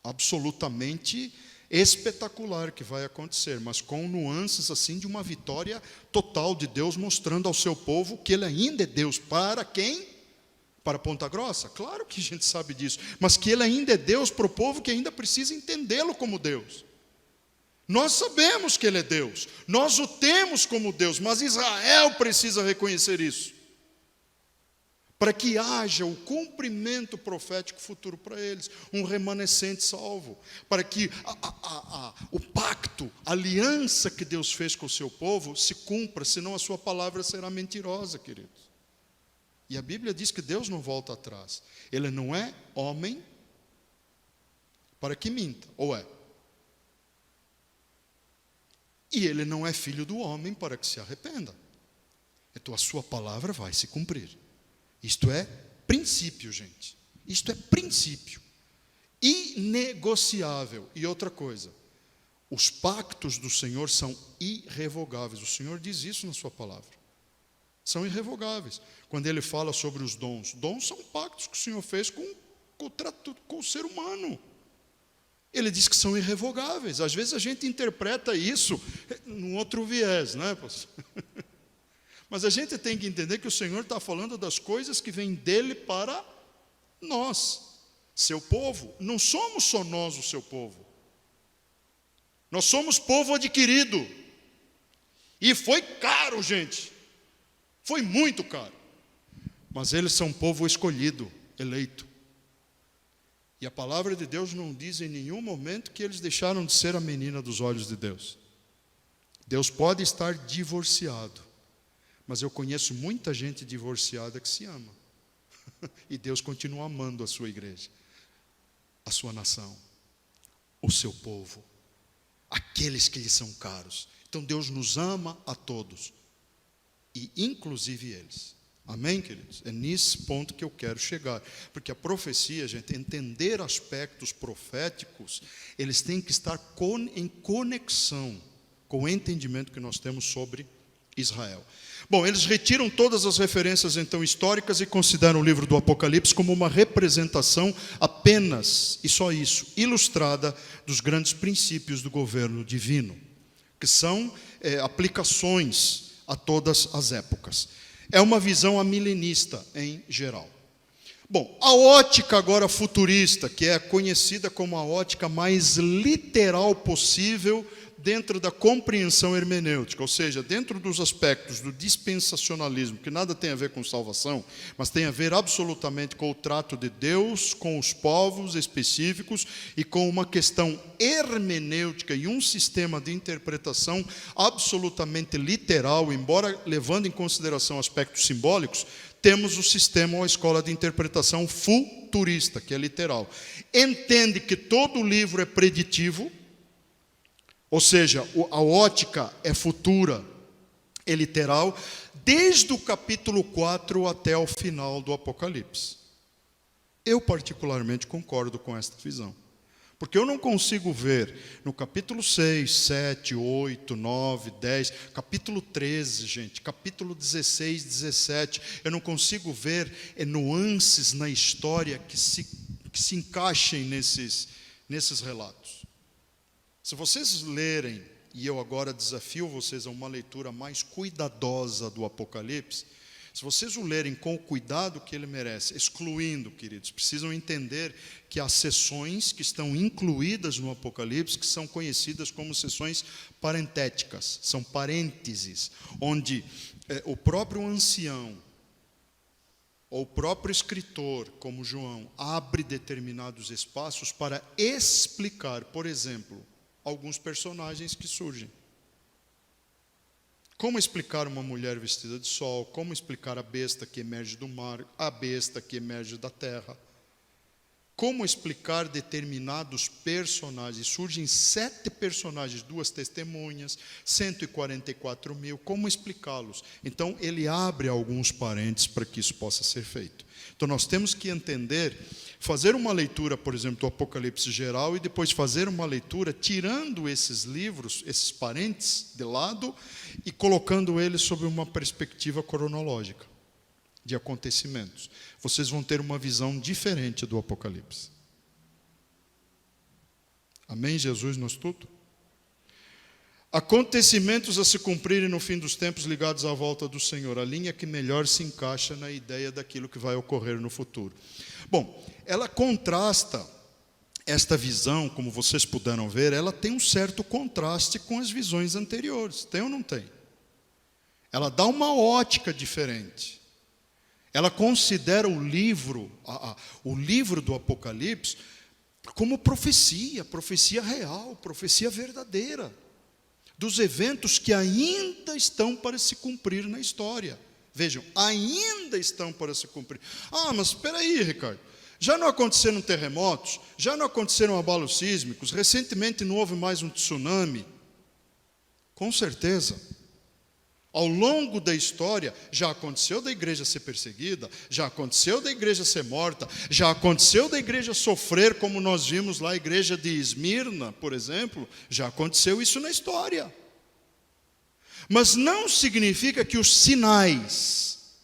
absolutamente espetacular que vai acontecer, mas com nuances assim de uma vitória total de Deus, mostrando ao seu povo que Ele ainda é Deus. Para quem? Para Ponta Grossa? Claro que a gente sabe disso, mas que Ele ainda é Deus para o povo que ainda precisa entendê-lo como Deus. Nós sabemos que Ele é Deus, nós o temos como Deus, mas Israel precisa reconhecer isso, para que haja o cumprimento profético futuro para eles, um remanescente salvo, para que o pacto, a aliança que Deus fez com o seu povo se cumpra, senão a sua palavra será mentirosa, queridos. E a Bíblia diz que Deus não volta atrás. Ele não é homem para que minta, ou é? E Ele não é filho do homem para que se arrependa. Então a sua palavra vai se cumprir. Isto é princípio, gente. Isto é princípio. Inegociável. E outra coisa, os pactos do Senhor são irrevogáveis. O Senhor diz isso na sua palavra. São irrevogáveis. Quando Ele fala sobre os dons, dons são pactos que o Senhor fez com o ser humano. Ele diz que são irrevogáveis. Às vezes a gente interpreta isso num outro viés, né, pastor? Mas a gente tem que entender que o Senhor está falando das coisas que vêm dEle para nós, seu povo. Não somos só nós o seu povo. Nós somos povo adquirido. E foi caro, gente. Foi muito caro. Mas eles são povo escolhido, eleito. E a palavra de Deus não diz em nenhum momento que eles deixaram de ser a menina dos olhos de Deus. Deus pode estar divorciado. Mas eu conheço muita gente divorciada que se ama. E Deus continua amando a sua igreja, a sua nação, o seu povo, aqueles que lhe são caros. Então Deus nos ama a todos, e inclusive eles. Amém, queridos? É nesse ponto que eu quero chegar. Porque a profecia, gente, entender aspectos proféticos, eles têm que estar em conexão com o entendimento que nós temos sobre Israel. Bom, eles retiram todas as referências então históricas e consideram o livro do Apocalipse como uma representação apenas, e só isso, ilustrada dos grandes princípios do governo divino, que são aplicações a todas as épocas. É uma visão amilenista em geral. Bom, a ótica agora futurista, que é conhecida como a ótica mais literal possível dentro da compreensão hermenêutica, ou seja, dentro dos aspectos do dispensacionalismo, que nada tem a ver com salvação, mas tem a ver absolutamente com o trato de Deus, com os povos específicos e com uma questão hermenêutica e um sistema de interpretação absolutamente literal, embora levando em consideração aspectos simbólicos, temos o sistema ou a escola de interpretação futurista, que é literal. Entende que todo livro é preditivo, ou seja, a ótica é futura, é literal, desde o capítulo 4 até o final do Apocalipse. Eu particularmente concordo com esta visão. Porque eu não consigo ver no capítulo 6, 7, 8, 9, 10, capítulo 13, gente, capítulo 16, 17, eu não consigo ver nuances na história que se encaixem nesses relatos. Se vocês lerem, e eu agora desafio vocês a uma leitura mais cuidadosa do Apocalipse, se vocês o lerem com o cuidado que ele merece, excluindo, queridos, precisam entender que há seções que estão incluídas no Apocalipse, que são conhecidas como seções parentéticas, são parênteses, onde o próprio ancião, ou o próprio escritor, como João, abre determinados espaços para explicar, por exemplo, alguns personagens que surgem. Como explicar uma mulher vestida de sol? Como explicar a besta que emerge do mar, a besta que emerge da terra? Como explicar determinados personagens? Surgem 7 personagens, 2 testemunhas, 144 mil. Como explicá-los? Então, ele abre alguns parênteses para que isso possa ser feito. Então, nós temos que entender, fazer uma leitura, por exemplo, do Apocalipse geral e depois fazer uma leitura tirando esses livros, esses parênteses de lado e colocando eles sob uma perspectiva cronológica de acontecimentos. Vocês vão ter uma visão diferente do Apocalipse. Amém, Jesus, nós tudo? Acontecimentos a se cumprirem no fim dos tempos ligados à volta do Senhor. A linha que melhor se encaixa na ideia daquilo que vai ocorrer no futuro. Bom, ela contrasta esta visão, como vocês puderam ver, ela tem um certo contraste com as visões anteriores. Tem ou não tem? Ela dá uma ótica diferente. Ela considera o livro do Apocalipse como profecia real, profecia verdadeira, dos eventos que ainda estão para se cumprir na história. Vejam, ainda estão para se cumprir. Ah, mas espera aí, Ricardo. Já não aconteceram terremotos? Já não aconteceram abalos sísmicos? Recentemente não houve mais um tsunami? Com certeza. Ao longo da história, já aconteceu da igreja ser perseguida, já aconteceu da igreja ser morta, já aconteceu da igreja sofrer, como nós vimos lá a igreja de Esmirna, por exemplo, já aconteceu isso na história. Mas não significa que os sinais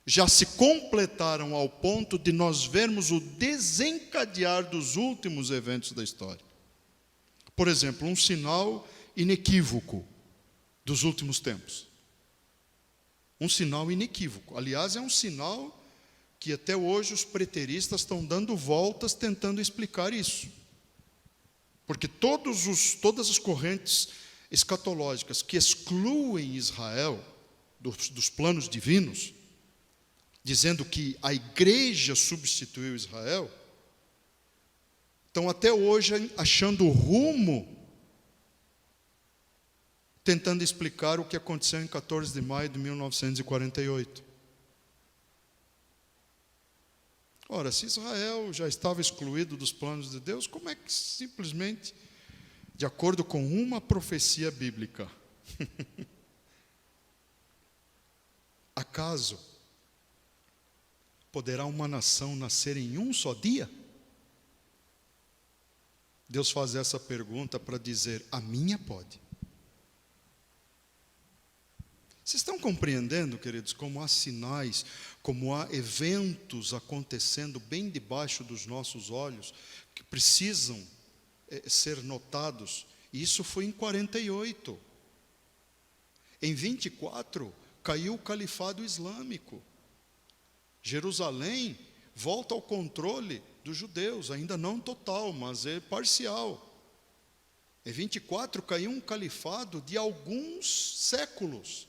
já se completaram ao ponto de nós vermos o desencadear dos últimos eventos da história. Por exemplo, um sinal inequívoco dos últimos tempos. Um sinal inequívoco. Aliás, é um sinal que até hoje os preteristas estão dando voltas tentando explicar isso. Porque todas as correntes escatológicas que excluem Israel dos planos divinos, dizendo que a igreja substituiu Israel, estão até hoje achando rumo, tentando explicar o que aconteceu em 14 de maio de 1948. Ora, se Israel já estava excluído dos planos de Deus, como é que simplesmente, de acordo com uma profecia bíblica, acaso poderá uma nação nascer em um só dia? Deus faz essa pergunta para dizer, a minha pode. Vocês estão compreendendo, queridos, como há sinais, como há eventos acontecendo bem debaixo dos nossos olhos, que precisam ser notados? E isso foi em 48. Em 24, caiu o califado islâmico. Jerusalém volta ao controle dos judeus, ainda não total, mas é parcial. Em 24 caiu um califado de alguns séculos,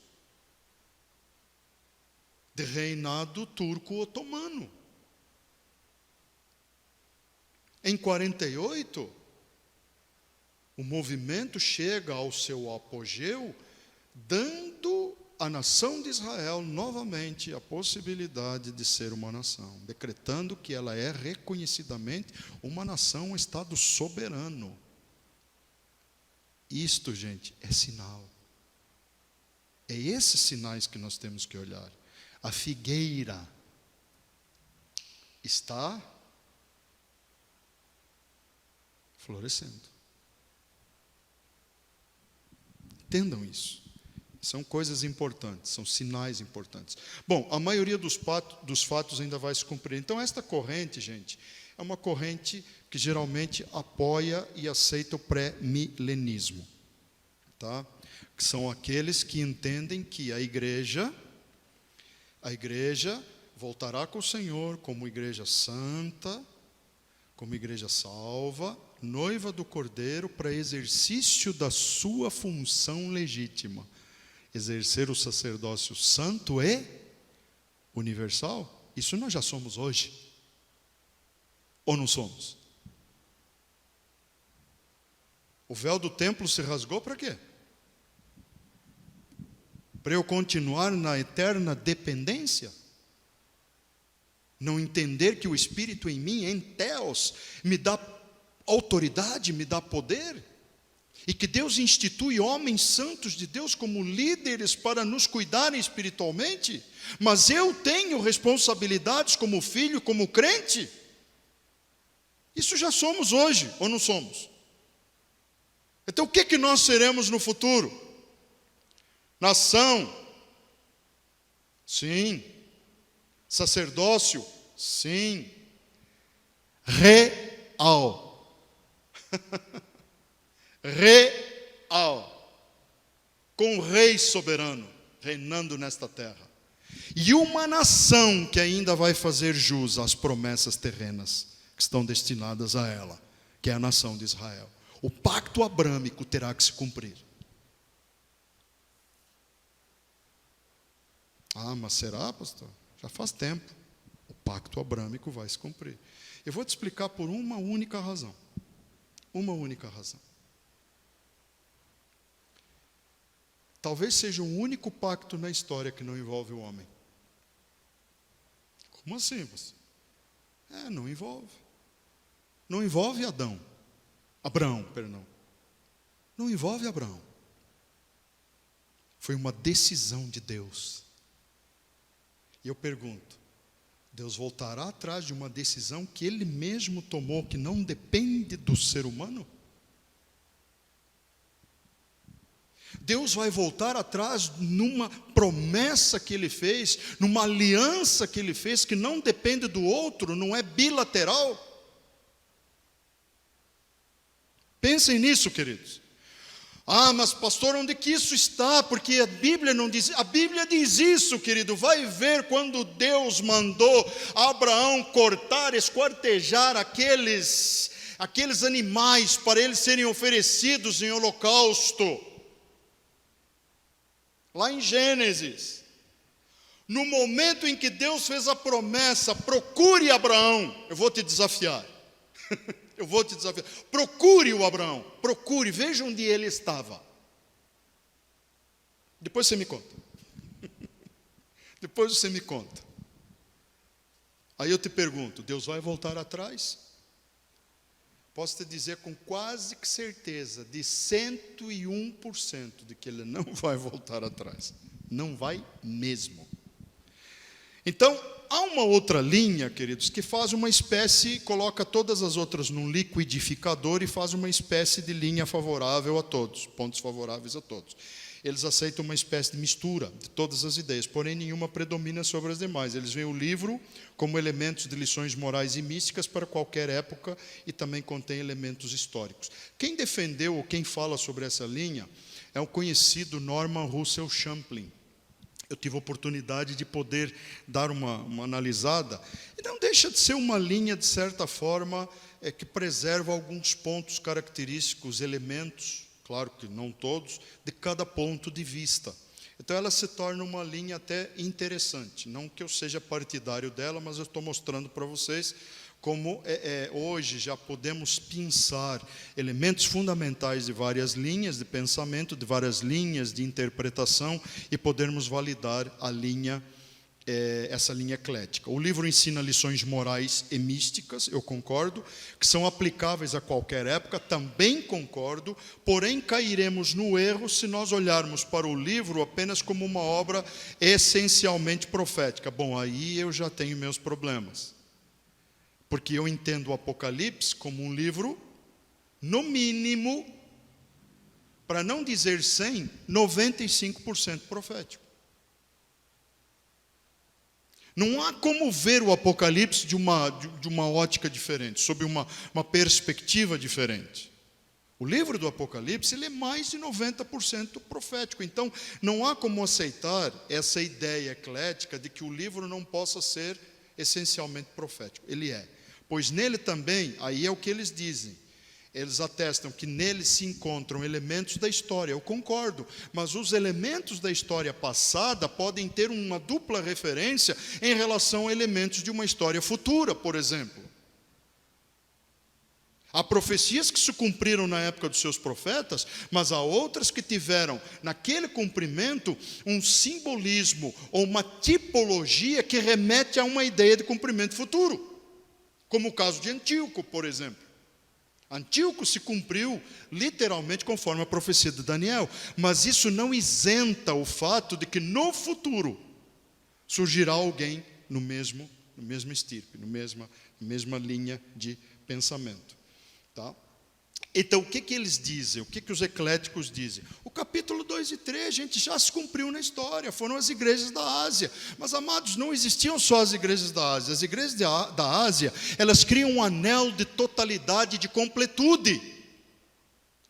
de reinado turco-otomano. Em 48, o movimento chega ao seu apogeu, dando à nação de Israel novamente a possibilidade de ser uma nação, decretando que ela é reconhecidamente uma nação, um Estado soberano. Isto, gente, é sinal. É esses sinais que nós temos que olhar. A figueira está florescendo. Entendam isso. São coisas importantes, são sinais importantes. Bom, a maioria dos fatos ainda vai se cumprir. Então, esta corrente, gente, é uma corrente que geralmente apoia e aceita o pré-milenismo, tá? Que são aqueles que entendem que a igreja voltará com o Senhor como igreja santa, como igreja salva, noiva do Cordeiro, para exercício da sua função legítima. Exercer o sacerdócio santo e universal. Isso nós já somos hoje. Ou não somos? O véu do templo se rasgou para quê? Para eu continuar na eterna dependência? Não entender que o Espírito em mim, em Theos, me dá autoridade, me dá poder? E que Deus institui homens santos de Deus como líderes para nos cuidarem espiritualmente? Mas eu tenho responsabilidades como filho, como crente? Isso já somos hoje, ou não somos? Então o que nós seremos no futuro? Nação? Sim. Sacerdócio? Sim. Real. Real. Com o rei soberano reinando nesta terra. E uma nação que ainda vai fazer jus às promessas terrenas que estão destinadas a ela, que é a nação de Israel. O pacto abrâmico terá que se cumprir. Ah, mas será, pastor? Já faz tempo. O pacto abrâmico vai se cumprir. Eu vou te explicar por uma única razão. Uma única razão. Talvez seja o único pacto na história que não envolve o homem. Como assim, pastor? Não envolve. Não envolve Abraão, perdão. Não envolve Abraão. Foi uma decisão de Deus. E eu pergunto, Deus voltará atrás de uma decisão que Ele mesmo tomou, que não depende do ser humano? Deus vai voltar atrás numa promessa que Ele fez, numa aliança que Ele fez, que não depende do outro, não é bilateral? Pensem nisso, queridos. Ah, mas pastor, onde que isso está? Porque a Bíblia não diz. A Bíblia diz isso, querido. Vai ver quando Deus mandou Abraão cortar, esquartejar aqueles animais para eles serem oferecidos em holocausto. Lá em Gênesis. No momento em que Deus fez a promessa, procure Abraão. Eu vou te desafiar. Eu vou te desafiar. Procure o Abraão. Procure, veja onde ele estava. Depois você me conta. Depois você me conta. Aí eu te pergunto, Deus vai voltar atrás? Posso te dizer com quase que certeza, de 101%, de que Ele não vai voltar atrás. Não vai mesmo. Então, há uma outra linha, queridos, que faz uma espécie, coloca todas as outras num liquidificador e faz uma espécie de linha favorável a todos, pontos favoráveis a todos. Eles aceitam uma espécie de mistura de todas as ideias, porém nenhuma predomina sobre as demais. Eles veem o livro como elementos de lições morais e místicas para qualquer época e também contém elementos históricos. Quem defendeu ou quem fala sobre essa linha é o conhecido Norman Russell Champlin. Eu tive a oportunidade de poder dar uma analisada. E não deixa de ser uma linha, de certa forma, que preserva alguns pontos característicos, elementos, claro que não todos, de cada ponto de vista. Então ela se torna uma linha até interessante. Não que eu seja partidário dela, mas eu estou mostrando para vocês como hoje já podemos pensar elementos fundamentais de várias linhas de pensamento, de várias linhas de interpretação e podermos validar a linha, essa linha eclética. O livro ensina lições morais e místicas, eu concordo, que são aplicáveis a qualquer época, também concordo, porém cairemos no erro se nós olharmos para o livro apenas como uma obra essencialmente profética. Bom, aí eu já tenho meus problemas. Porque eu entendo o Apocalipse como um livro, no mínimo, para não dizer 100, 95% profético. Não há como ver o Apocalipse de uma ótica diferente, sob uma perspectiva diferente. O livro do Apocalipse ele é mais de 90% profético. Então, não há como aceitar essa ideia eclética de que o livro não possa ser essencialmente profético. Ele é. Pois nele também, aí é o que eles dizem, eles atestam que nele se encontram elementos da história, eu concordo, mas os elementos da história passada podem ter uma dupla referência em relação a elementos de uma história futura, por exemplo. Há profecias que se cumpriram na época dos seus profetas, mas há outras que tiveram, naquele cumprimento, um simbolismo ou uma tipologia que remete a uma ideia de cumprimento futuro. Como o caso de Antíoco, por exemplo. Antíoco se cumpriu literalmente conforme a profecia de Daniel, mas isso não isenta o fato de que no futuro surgirá alguém no mesmo estirpe, na mesma linha de pensamento. Tá? Então, o que eles dizem? O que os ecléticos dizem? O capítulo 2 e 3, gente, já se cumpriu na história, foram as igrejas da Ásia. Mas, amados, não existiam só as igrejas da Ásia. As igrejas da Ásia, elas criam um anel de totalidade, de completude,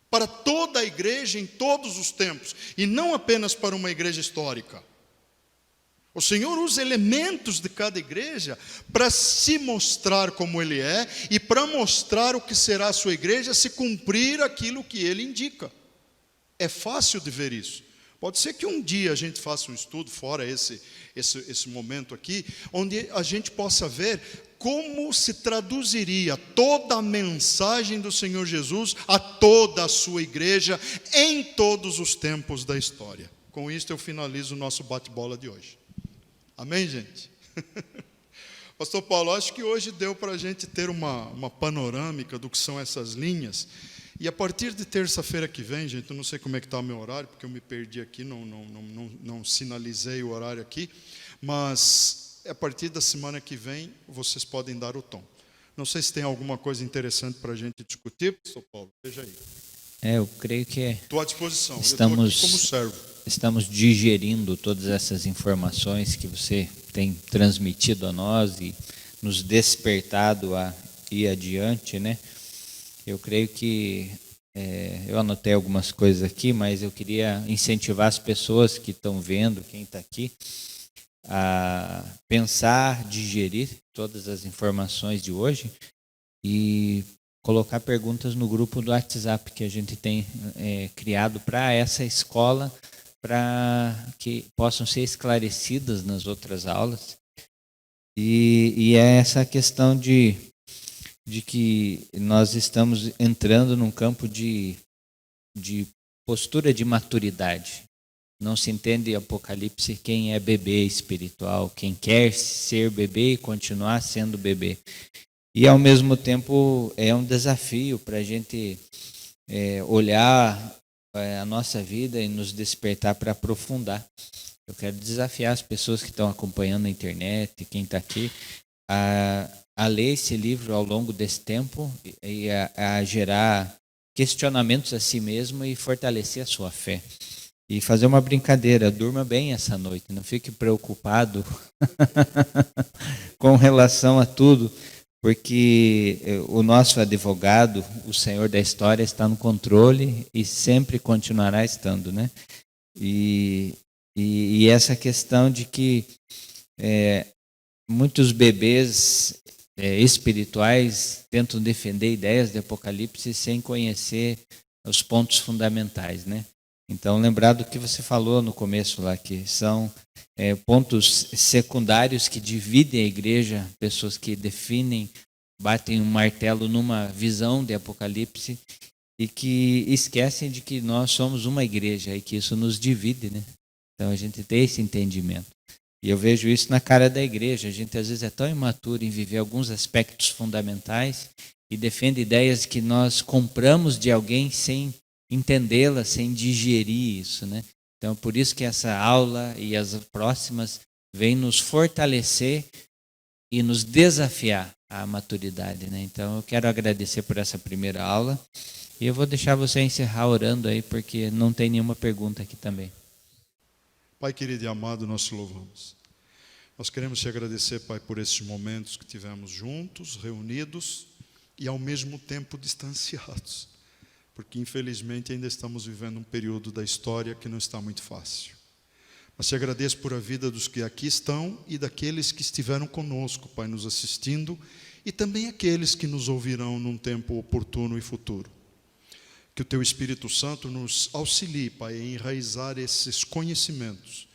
para toda a igreja em todos os tempos, e não apenas para uma igreja histórica. O Senhor usa elementos de cada igreja para se mostrar como Ele é e para mostrar o que será a sua igreja se cumprir aquilo que Ele indica. É fácil de ver isso. Pode ser que um dia a gente faça um estudo, fora esse momento aqui, onde a gente possa ver como se traduziria toda a mensagem do Senhor Jesus a toda a sua igreja em todos os tempos da história. Com isso eu finalizo o nosso bate-bola de hoje. Amém, gente? Pastor Paulo, acho que hoje deu para a gente ter uma panorâmica do que são essas linhas. E a partir de terça-feira que vem, gente, eu não sei como é que está o meu horário, porque eu me perdi aqui, não sinalizei o horário aqui, mas a partir da semana que vem, vocês podem dar o tom. Não sei se tem alguma coisa interessante para a gente discutir, pastor Paulo, veja aí. Eu creio que estou à disposição, estamos, eu estou aqui como servo. Estamos digerindo todas essas informações que você tem transmitido a nós e nos despertado a ir adiante, né? Eu creio que, eu anotei algumas coisas aqui, mas eu queria incentivar as pessoas que estão vendo, quem está aqui, a pensar, digerir todas as informações de hoje e colocar perguntas no grupo do WhatsApp que a gente tem criado para essa escola, para que possam ser esclarecidas nas outras aulas. E é essa questão de que nós estamos entrando num campo de postura de maturidade. Não se entende em Apocalipse quem é bebê espiritual, quem quer ser bebê e continuar sendo bebê. E, ao mesmo tempo, é um desafio para a gente olhar a nossa vida e nos despertar para aprofundar. Eu quero desafiar as pessoas que estão acompanhando na internet, quem está aqui, a ler esse livro ao longo desse tempo e a gerar questionamentos a si mesmo e fortalecer a sua fé. E fazer uma brincadeira, durma bem essa noite, não fique preocupado com relação a tudo, porque o nosso advogado, o Senhor da história, está no controle e sempre continuará estando, né? E essa questão de que muitos bebês espirituais tentam defender ideias de Apocalipse sem conhecer os pontos fundamentais, né? Então, lembrar do que você falou no começo lá, que são pontos secundários que dividem a igreja, pessoas que definem, batem um martelo numa visão de Apocalipse e que esquecem de que nós somos uma igreja e que isso nos divide, né? Então, a gente tem esse entendimento. E eu vejo isso na cara da igreja. A gente às vezes é tão imaturo em viver alguns aspectos fundamentais e defende ideias que nós compramos de alguém sem entendê-la, sem digerir isso, né? Então, por isso que essa aula e as próximas vêm nos fortalecer e nos desafiar à maturidade, né? Então, eu quero agradecer por essa primeira aula e eu vou deixar você encerrar orando aí, porque não tem nenhuma pergunta aqui também. Pai querido e amado, nós te louvamos. Nós queremos te agradecer, Pai, por esses momentos que tivemos juntos, reunidos e ao mesmo tempo distanciados. Porque infelizmente ainda estamos vivendo um período da história que não está muito fácil. Mas te agradeço por a vida dos que aqui estão e daqueles que estiveram conosco, Pai, nos assistindo, e também aqueles que nos ouvirão num tempo oportuno e futuro. Que o Teu Espírito Santo nos auxilie, Pai, a enraizar esses conhecimentos.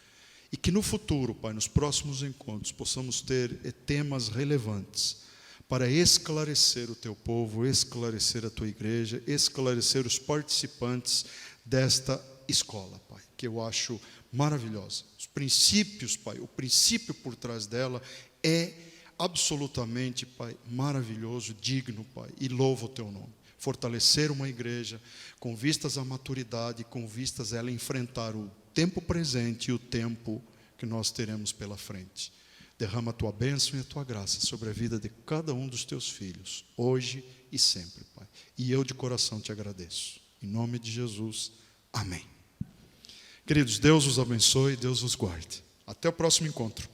E que no futuro, Pai, nos próximos encontros, possamos ter temas relevantes para esclarecer o Teu povo, esclarecer a Tua igreja, esclarecer os participantes desta escola, Pai, que eu acho maravilhosa. Os princípios, Pai, o princípio por trás dela é absolutamente, Pai, maravilhoso, digno, Pai, e louvo o Teu nome. Fortalecer uma igreja com vistas à maturidade, com vistas a ela enfrentar o tempo presente e o tempo que nós teremos pela frente. Derrama a Tua bênção e a Tua graça sobre a vida de cada um dos Teus filhos, hoje e sempre, Pai. E eu de coração te agradeço. Em nome de Jesus, amém. Queridos, Deus os abençoe, Deus os guarde. Até o próximo encontro.